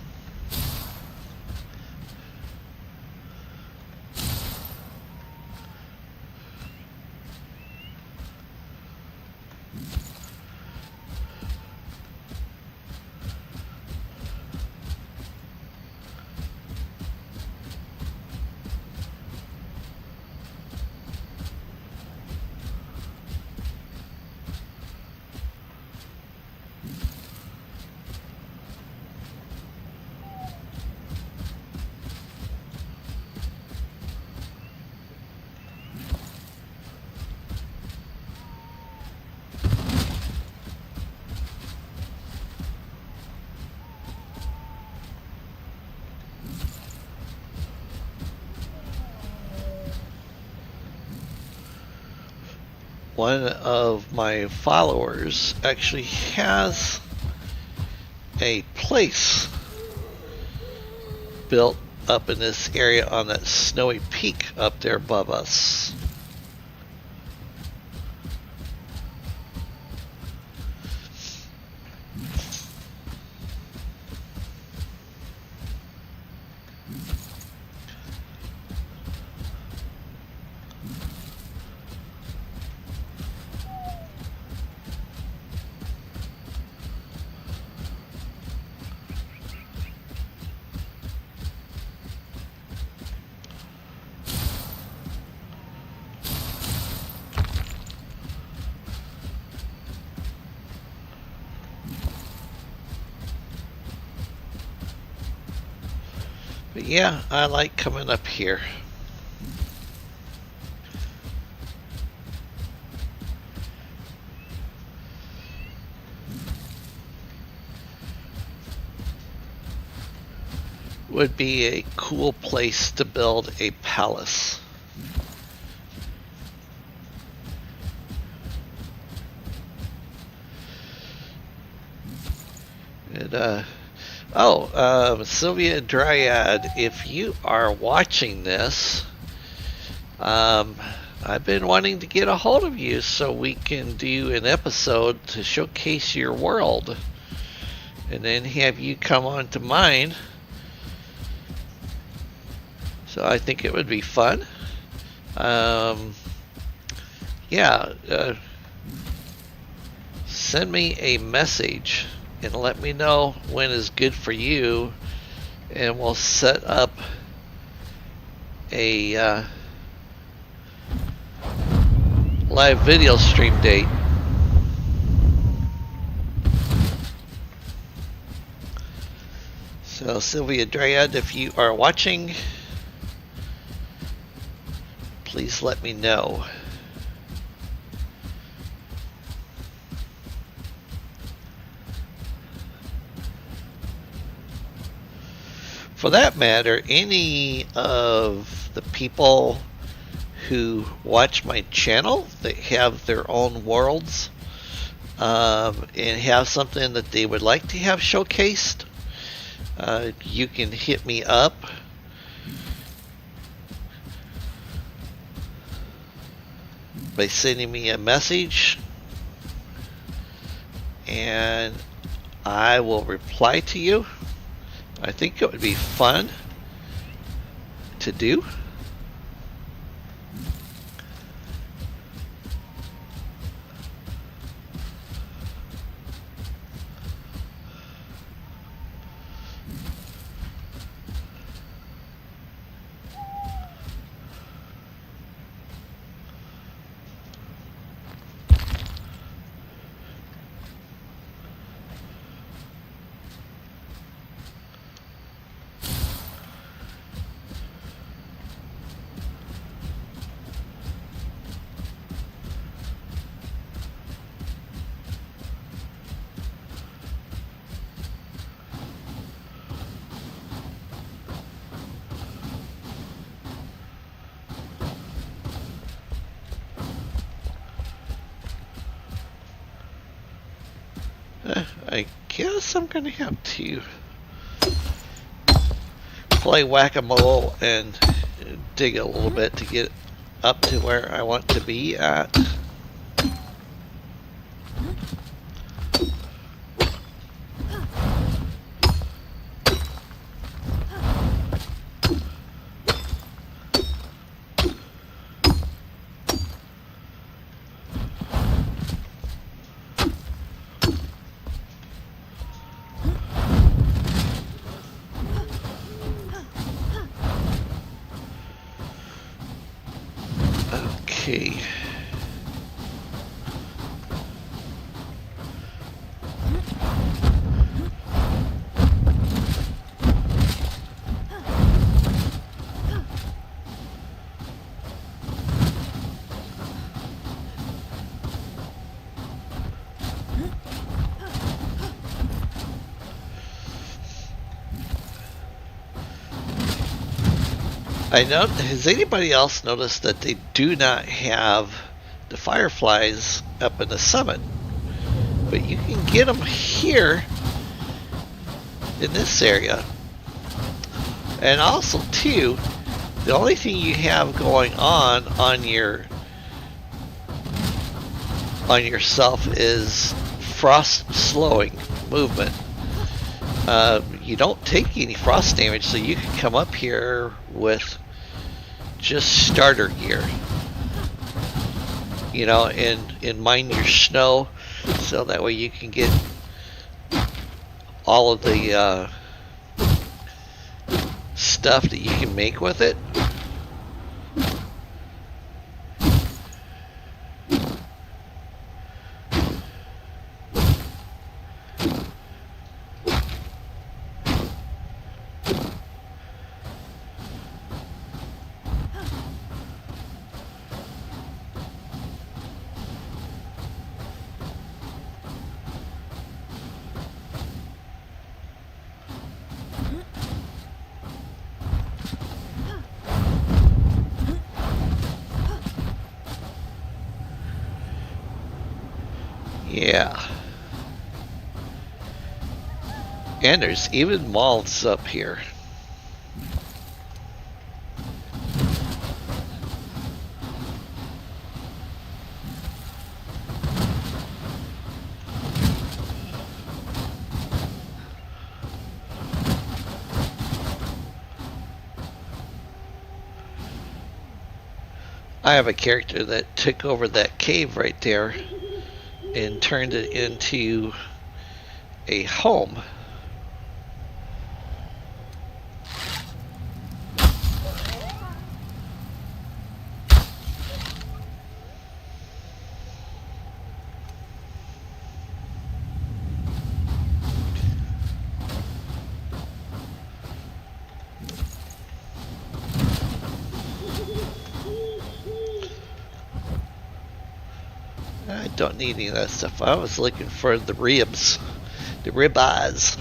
Speaker 1: One of my followers actually has a place built up in this area on that snowy peak up there above us. But yeah, I like coming up here. would be a cool place to build a palace. And, Sylvia Dryad, if you are watching this, I've been wanting to get a hold of you so we can do an episode to showcase your world and then have you come on to mine. So I think it would be fun. Send me a message and let me know when is good for you, and we'll set up a live video stream date. So Sylvia Dryad, if you are watching, please let me know. For that matter, any of the people who watch my channel that have their own worlds and have something that they would like to have showcased, you can hit me up. By sending me a message, and I will reply to you. I think it would be fun to do. I guess I'm gonna have to play whack-a-mole and dig a little bit to get up to where I want to be at. Okay. I know. Has anybody else noticed that they do not have the fireflies up in the summit, but you can get them here in this area? And also, too, the only thing you have going on yourself is frost slowing movement. You don't take any frost damage, so you can come up here with just starter gear, you know, and mine your snow, so that way you can get all of the stuff that you can make with it. Yeah. And there's even moths up here. I have a character that took over that cave right there and turned it into a home. I don't need any of that stuff. I was looking for the ribs, the ribeyes.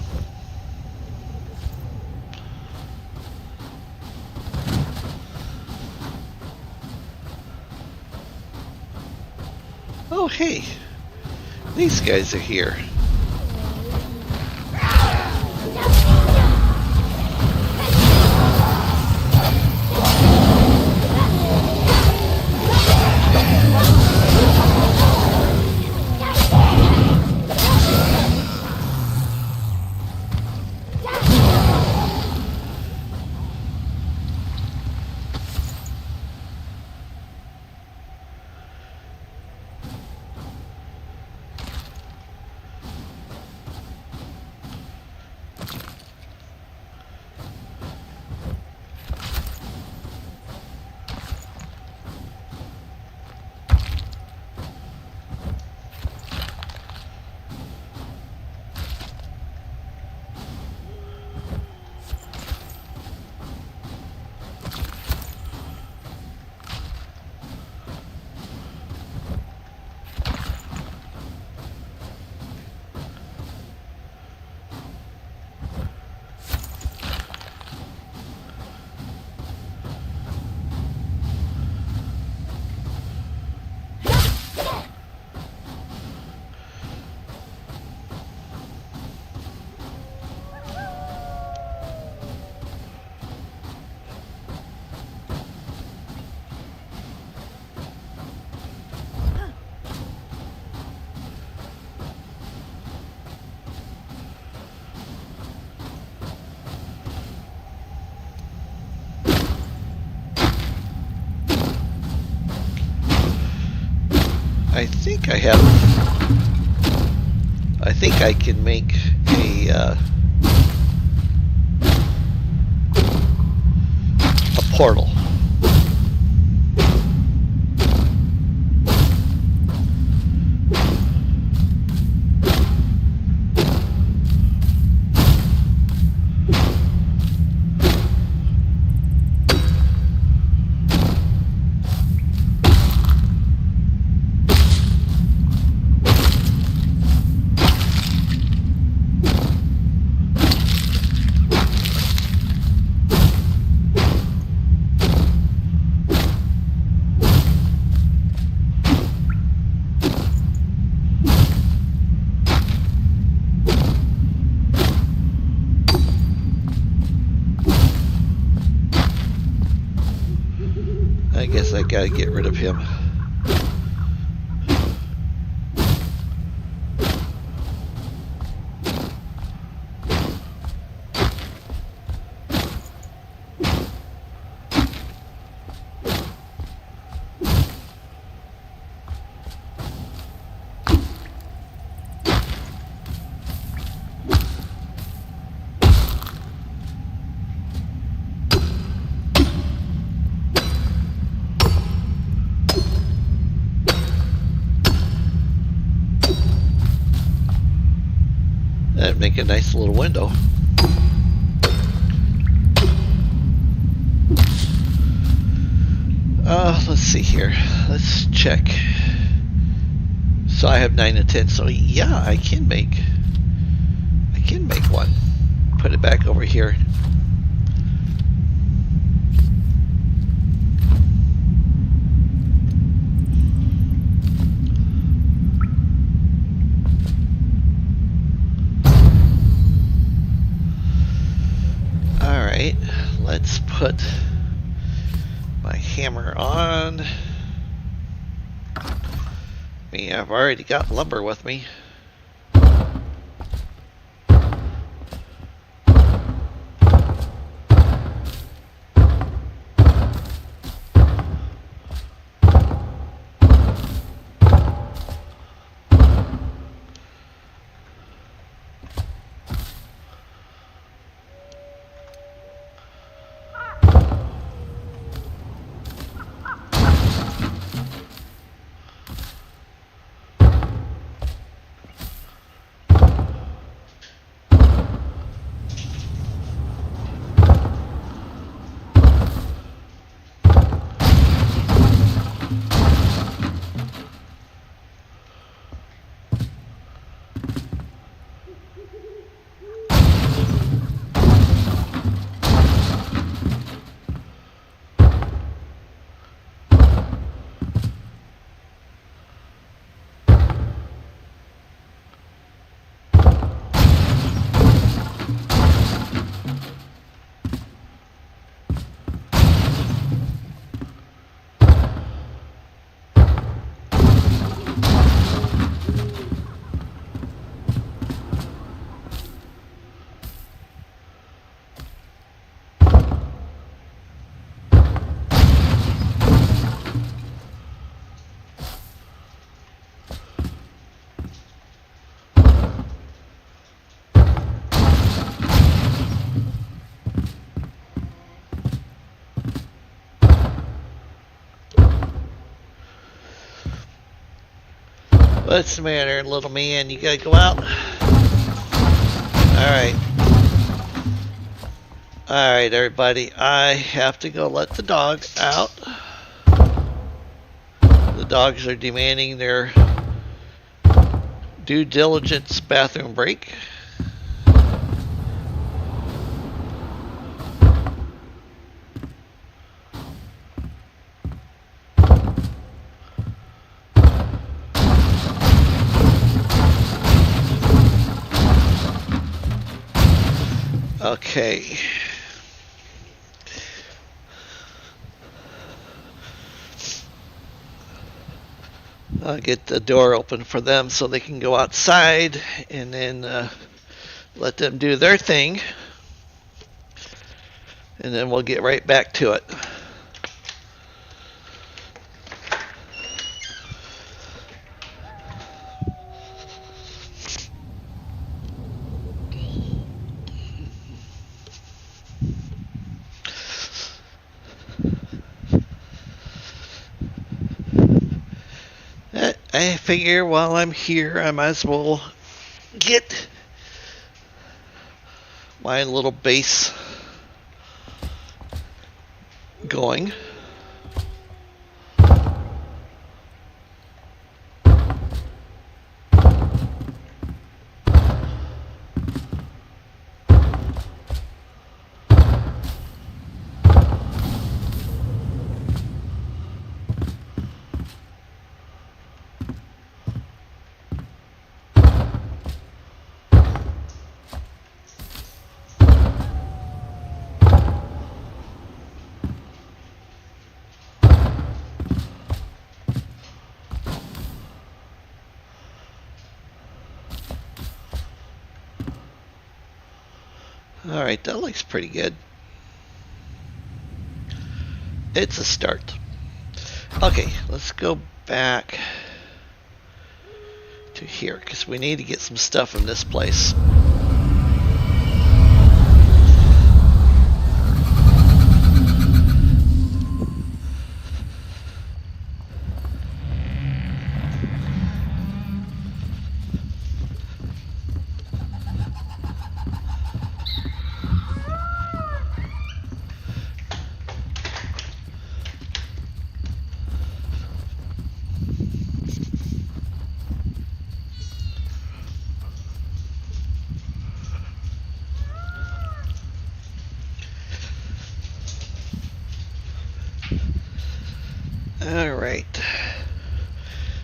Speaker 1: Oh, hey, these guys are here. I think I can make a portal. I guess I gotta get rid of him. That'd make a nice little window. Let's see here. Let's check. So I have 9 and 10. So yeah, I can make one. Put it back over here. put my hammer on. I've already got lumber with me. What's the matter, little man? You gotta go out? Alright. Alright, everybody. I have to go let the dog out. The dogs are demanding their due diligence bathroom break. Okay. I'll get the door open for them so they can go outside and then let them do their thing. And then we'll get right back to it. I figure while I'm here, I might as well get my little base going. Alright, that looks pretty good. It's a start. Okay, let's go back to here because we need to get some stuff in this place. Alright.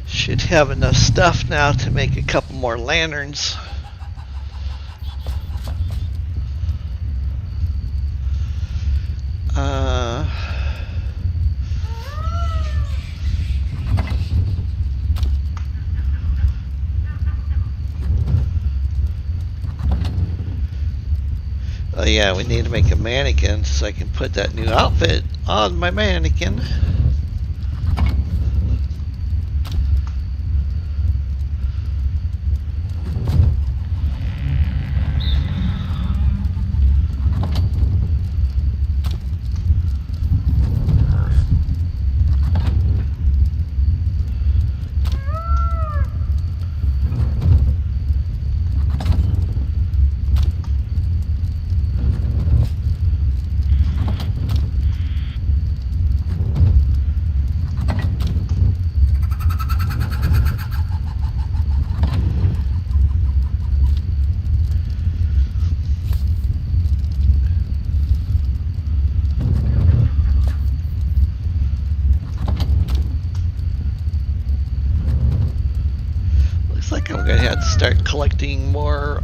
Speaker 1: Should have enough stuff now to make a couple more lanterns. Oh yeah, we need to make a mannequin so I can put that new outfit on my mannequin. Like I'm gonna have to start collecting more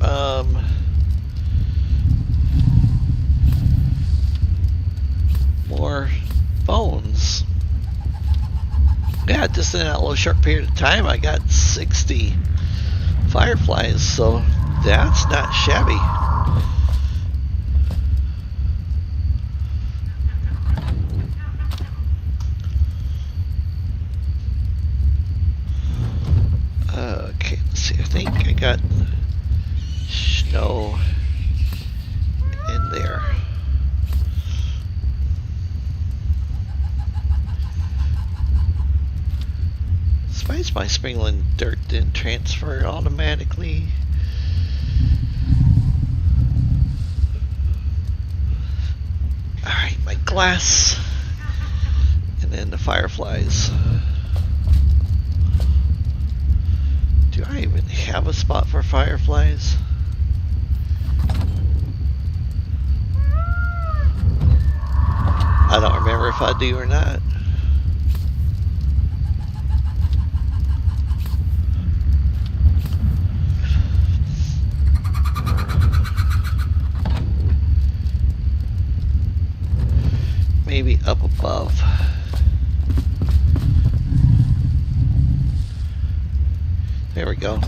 Speaker 1: more bones. Yeah, just in that little short period of time I got 60 fireflies, so that's not shabby. Okay, let's see, I think I got snow in there. Surprised my sprinkling dirt didn't transfer automatically. Alright, my glass. And then the fireflies. Do I even have a spot for fireflies? I don't remember if I do or not. Maybe up above. There we go.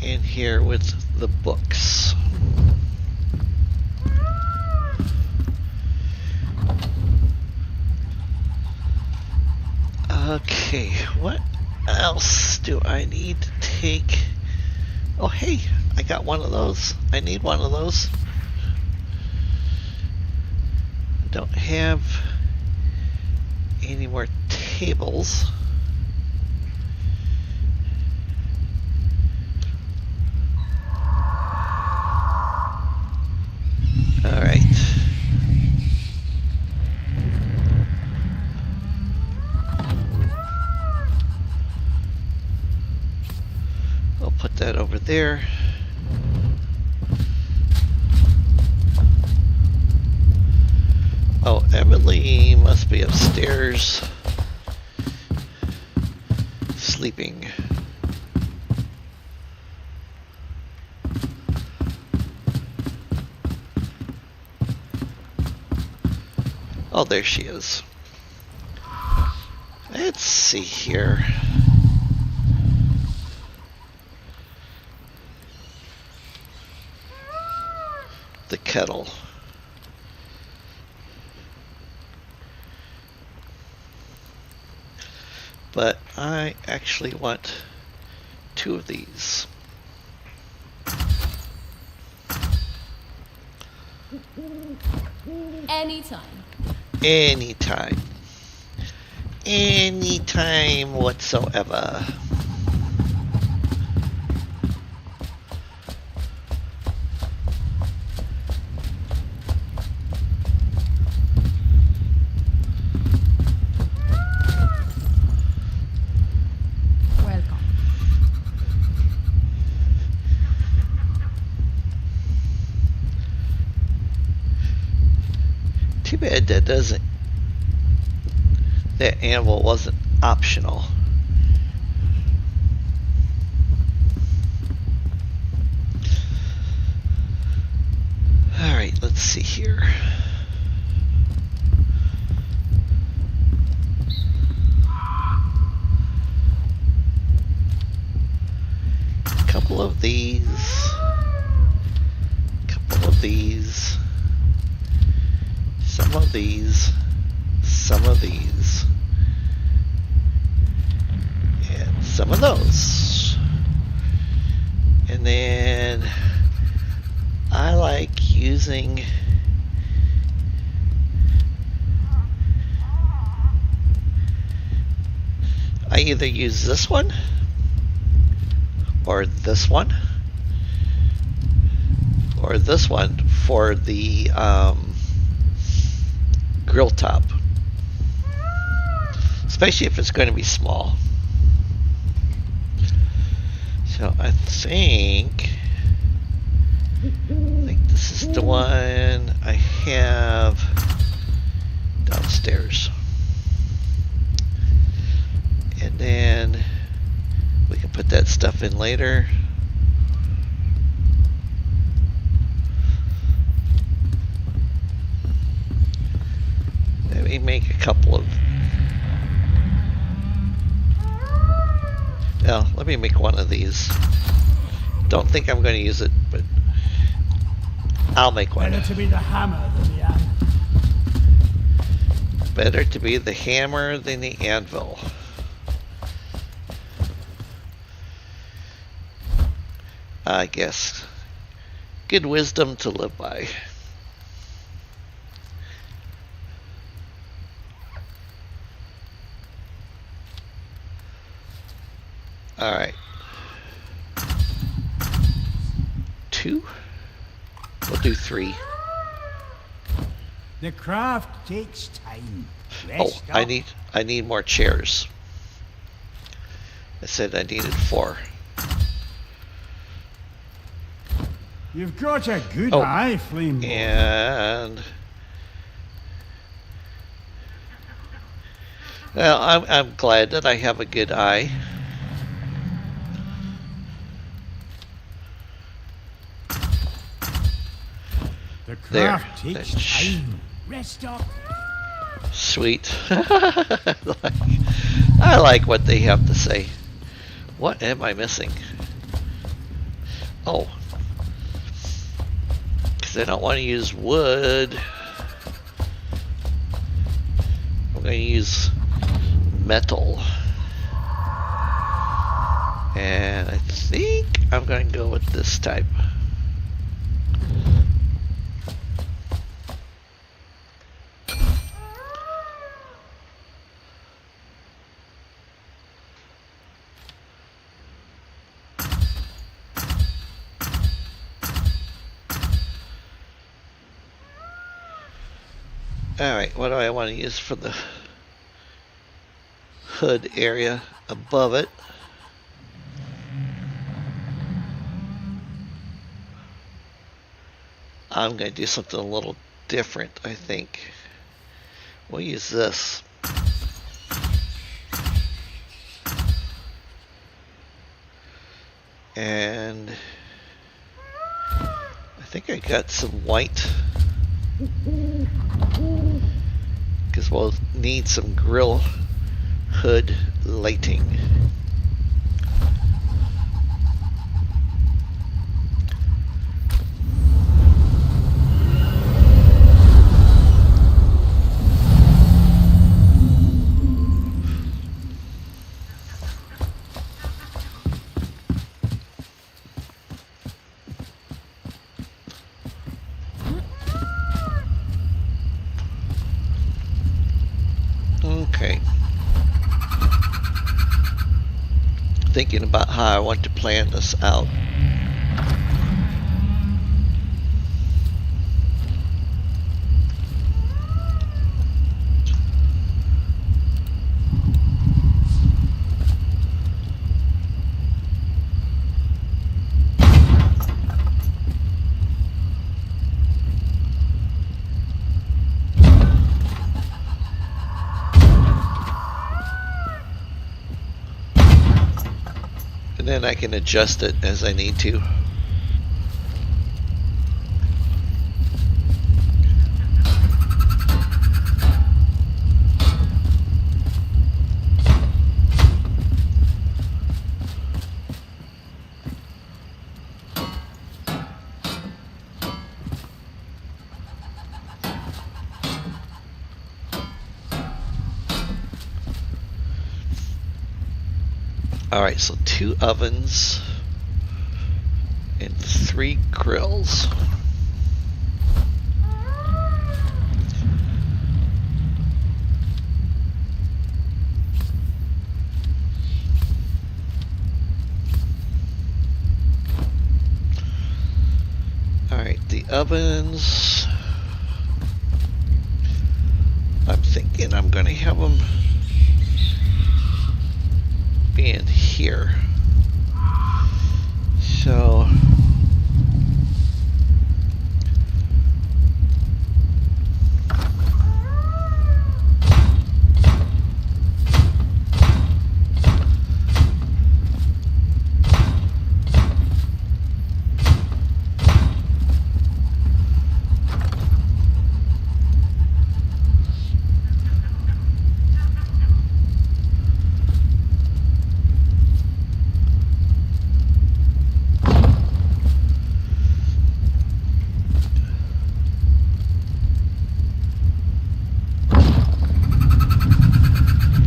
Speaker 1: And here with the books. Okay, what else do I need to take? Oh hey, I got one of those. I need one of those. I don't have any more tables. All right. I'll put that over there. Oh, Emily must be upstairs sleeping. Oh, there she is. Let's see here. The kettle. But I actually want 2 of these.
Speaker 3: Anytime.
Speaker 1: Anytime. Anytime whatsoever. Too bad that anvil wasn't optional. Alright, let's see here. Come couple of these, couple of these, some of these, some of these, and some of those. And then I like using I either use this one or this one or this one for the grill top, especially if it's going to be small. So I think this is the one I have downstairs. And then we can put that stuff in later. Let me make a couple of... Well, let me make one of these. Don't think I'm going to use it, but I'll make one.
Speaker 2: Better to be the hammer than the anvil.
Speaker 1: Better to be the hammer than the anvil. I guess. Good wisdom to live by. Alright. 2? We'll do 3.
Speaker 2: The craft takes time.
Speaker 1: Oh,
Speaker 2: Rest
Speaker 1: I
Speaker 2: up.
Speaker 1: need more chairs. I said I needed 4.
Speaker 2: You've got a good
Speaker 1: Oh,
Speaker 2: eye, Flame.
Speaker 1: and well, I'm glad that I have a good eye.
Speaker 2: The
Speaker 1: There.
Speaker 2: craft takes
Speaker 1: That's-
Speaker 2: time. Rest up.
Speaker 1: Sweet. I like what they have to say. What am I missing? Oh. Because I don't want to use wood. I'm going to use metal. And I think I'm going to go with this type. Alright, what do I want to use for the hood area above it? I'm going to do something a little different, I think. We'll use this. And I think I got some white. Because we'll need some grill hood lighting. Okay. Thinking about how I want to plan this out. And then I can adjust it as I need to. Alright, so 2 ovens and 3 grills. Alright, the ovens, I'm thinking I'm going to have them be in here. So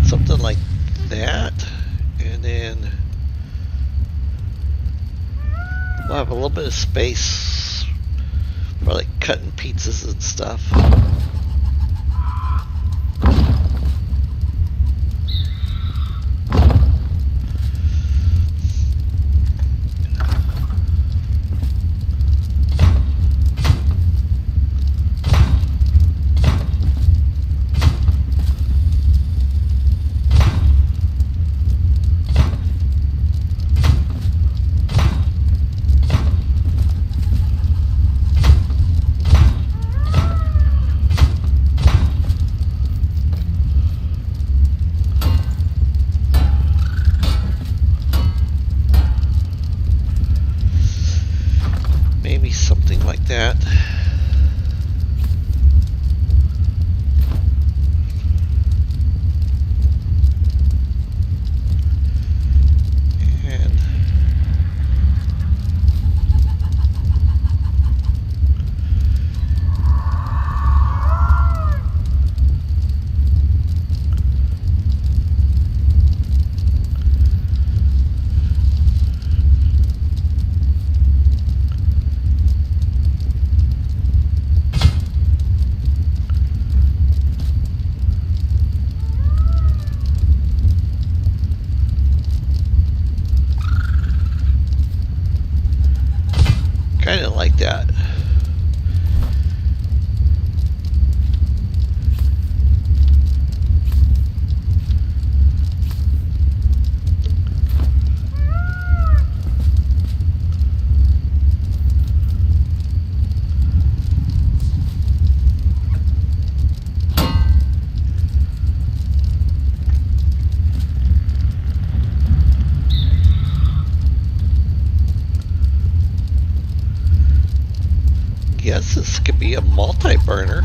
Speaker 1: something like that, and then we'll have a little bit of space for like cutting pizzas and stuff. Maybe something like that. And kind of like that. Guess this could be a multi-burner.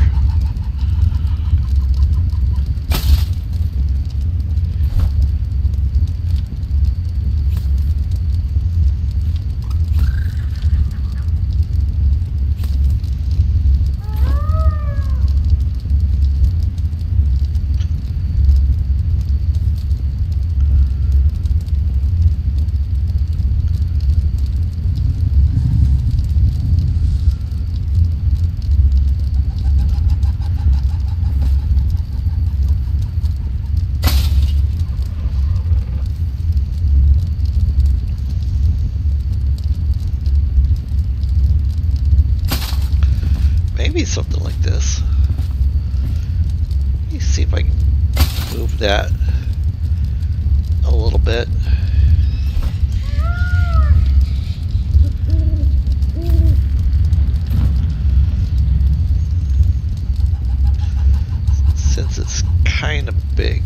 Speaker 1: Maybe something like this. Let me see if I can move that a little bit. Since it's kind of big.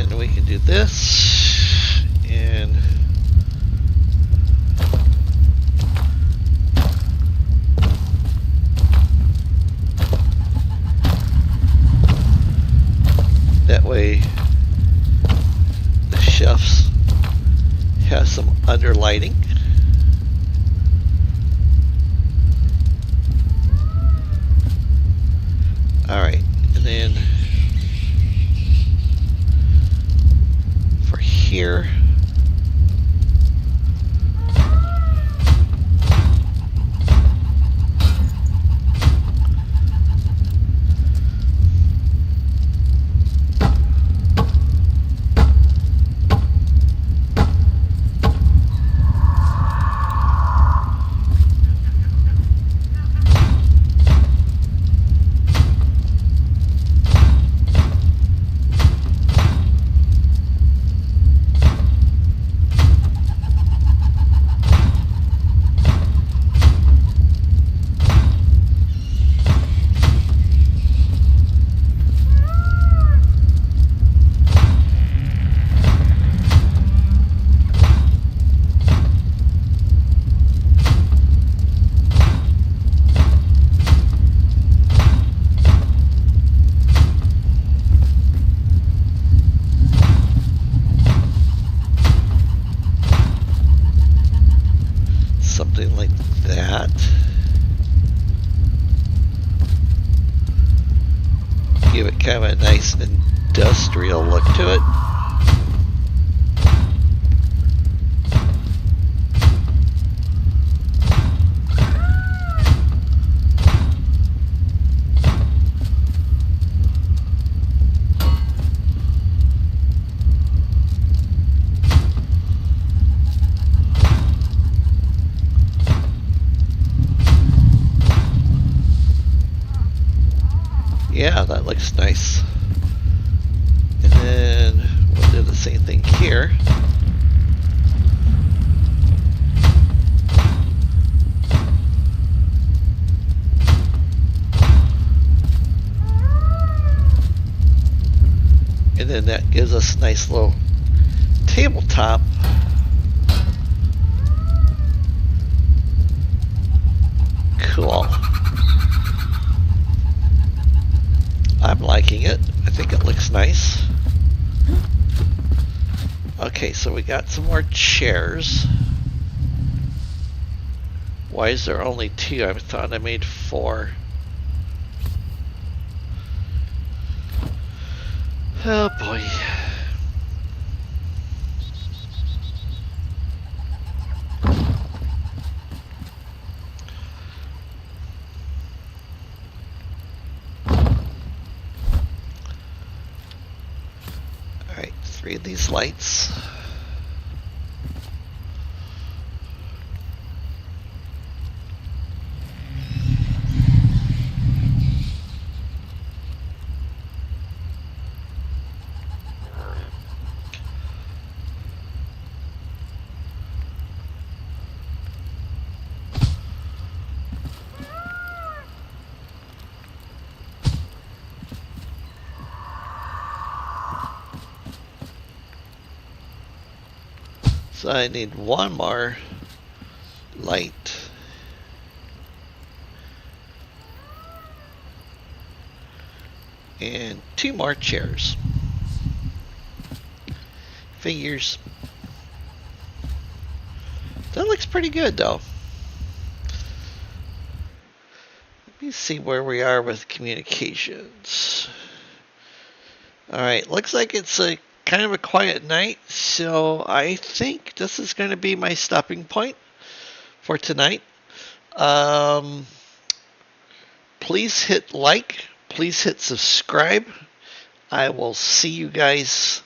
Speaker 1: then we can do this, and that way the shelves have some underlighting. Alright, and then for here, something like that. Give it kind of a nice industrial look to it. Yeah, that looks nice. And then we'll do the same thing here. And then that gives us a nice little tabletop. Cool. I'm liking it. I think it looks nice. Okay, so we got some more chairs. Why is there only 2? I thought I made 4. Oh boy. Alright, 3 of these lights. So I need 1 more light. And 2 more chairs. Figures. That looks pretty good though. Let me see where we are with communications. Alright, looks like it's a kind of a quiet night, so I think this is going to be my stopping point for tonight. Please hit like, please hit subscribe. I will see you guys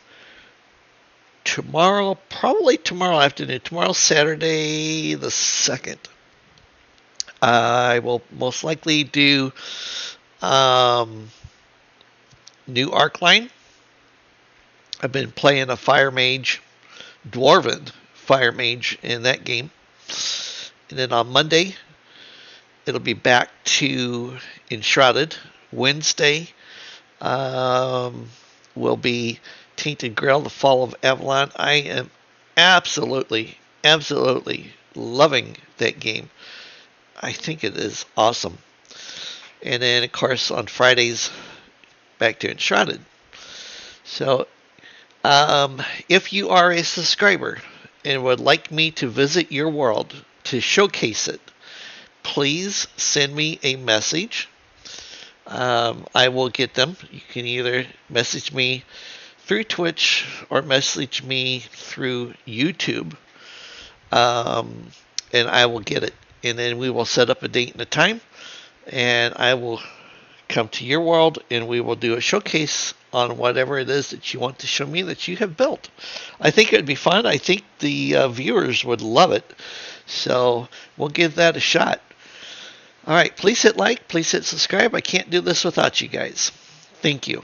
Speaker 1: tomorrow, probably tomorrow afternoon. Tomorrow's Saturday the 2nd. I will most likely do new Arc Line. I've been playing a fire mage, dwarven fire mage in that game. And then on Monday, it'll be back to Enshrouded. Wednesday will be Tainted Grail, The Fall of Avalon. I am absolutely loving that game. I think it is awesome. And then, of course, on Fridays, back to Enshrouded. So, if you are a subscriber and would like me to visit your world to showcase it, please send me a message. I will get them. You can either message me through Twitch or message me through YouTube, and I will get it. And then we will set up a date and a time, and I will come to your world, and we will do a showcase on whatever it is that you want to show me that you have built. I think it would be fun. I think the viewers would love it. So we'll give that a shot. All right, please hit like, please hit subscribe. I can't do this without you guys. Thank you.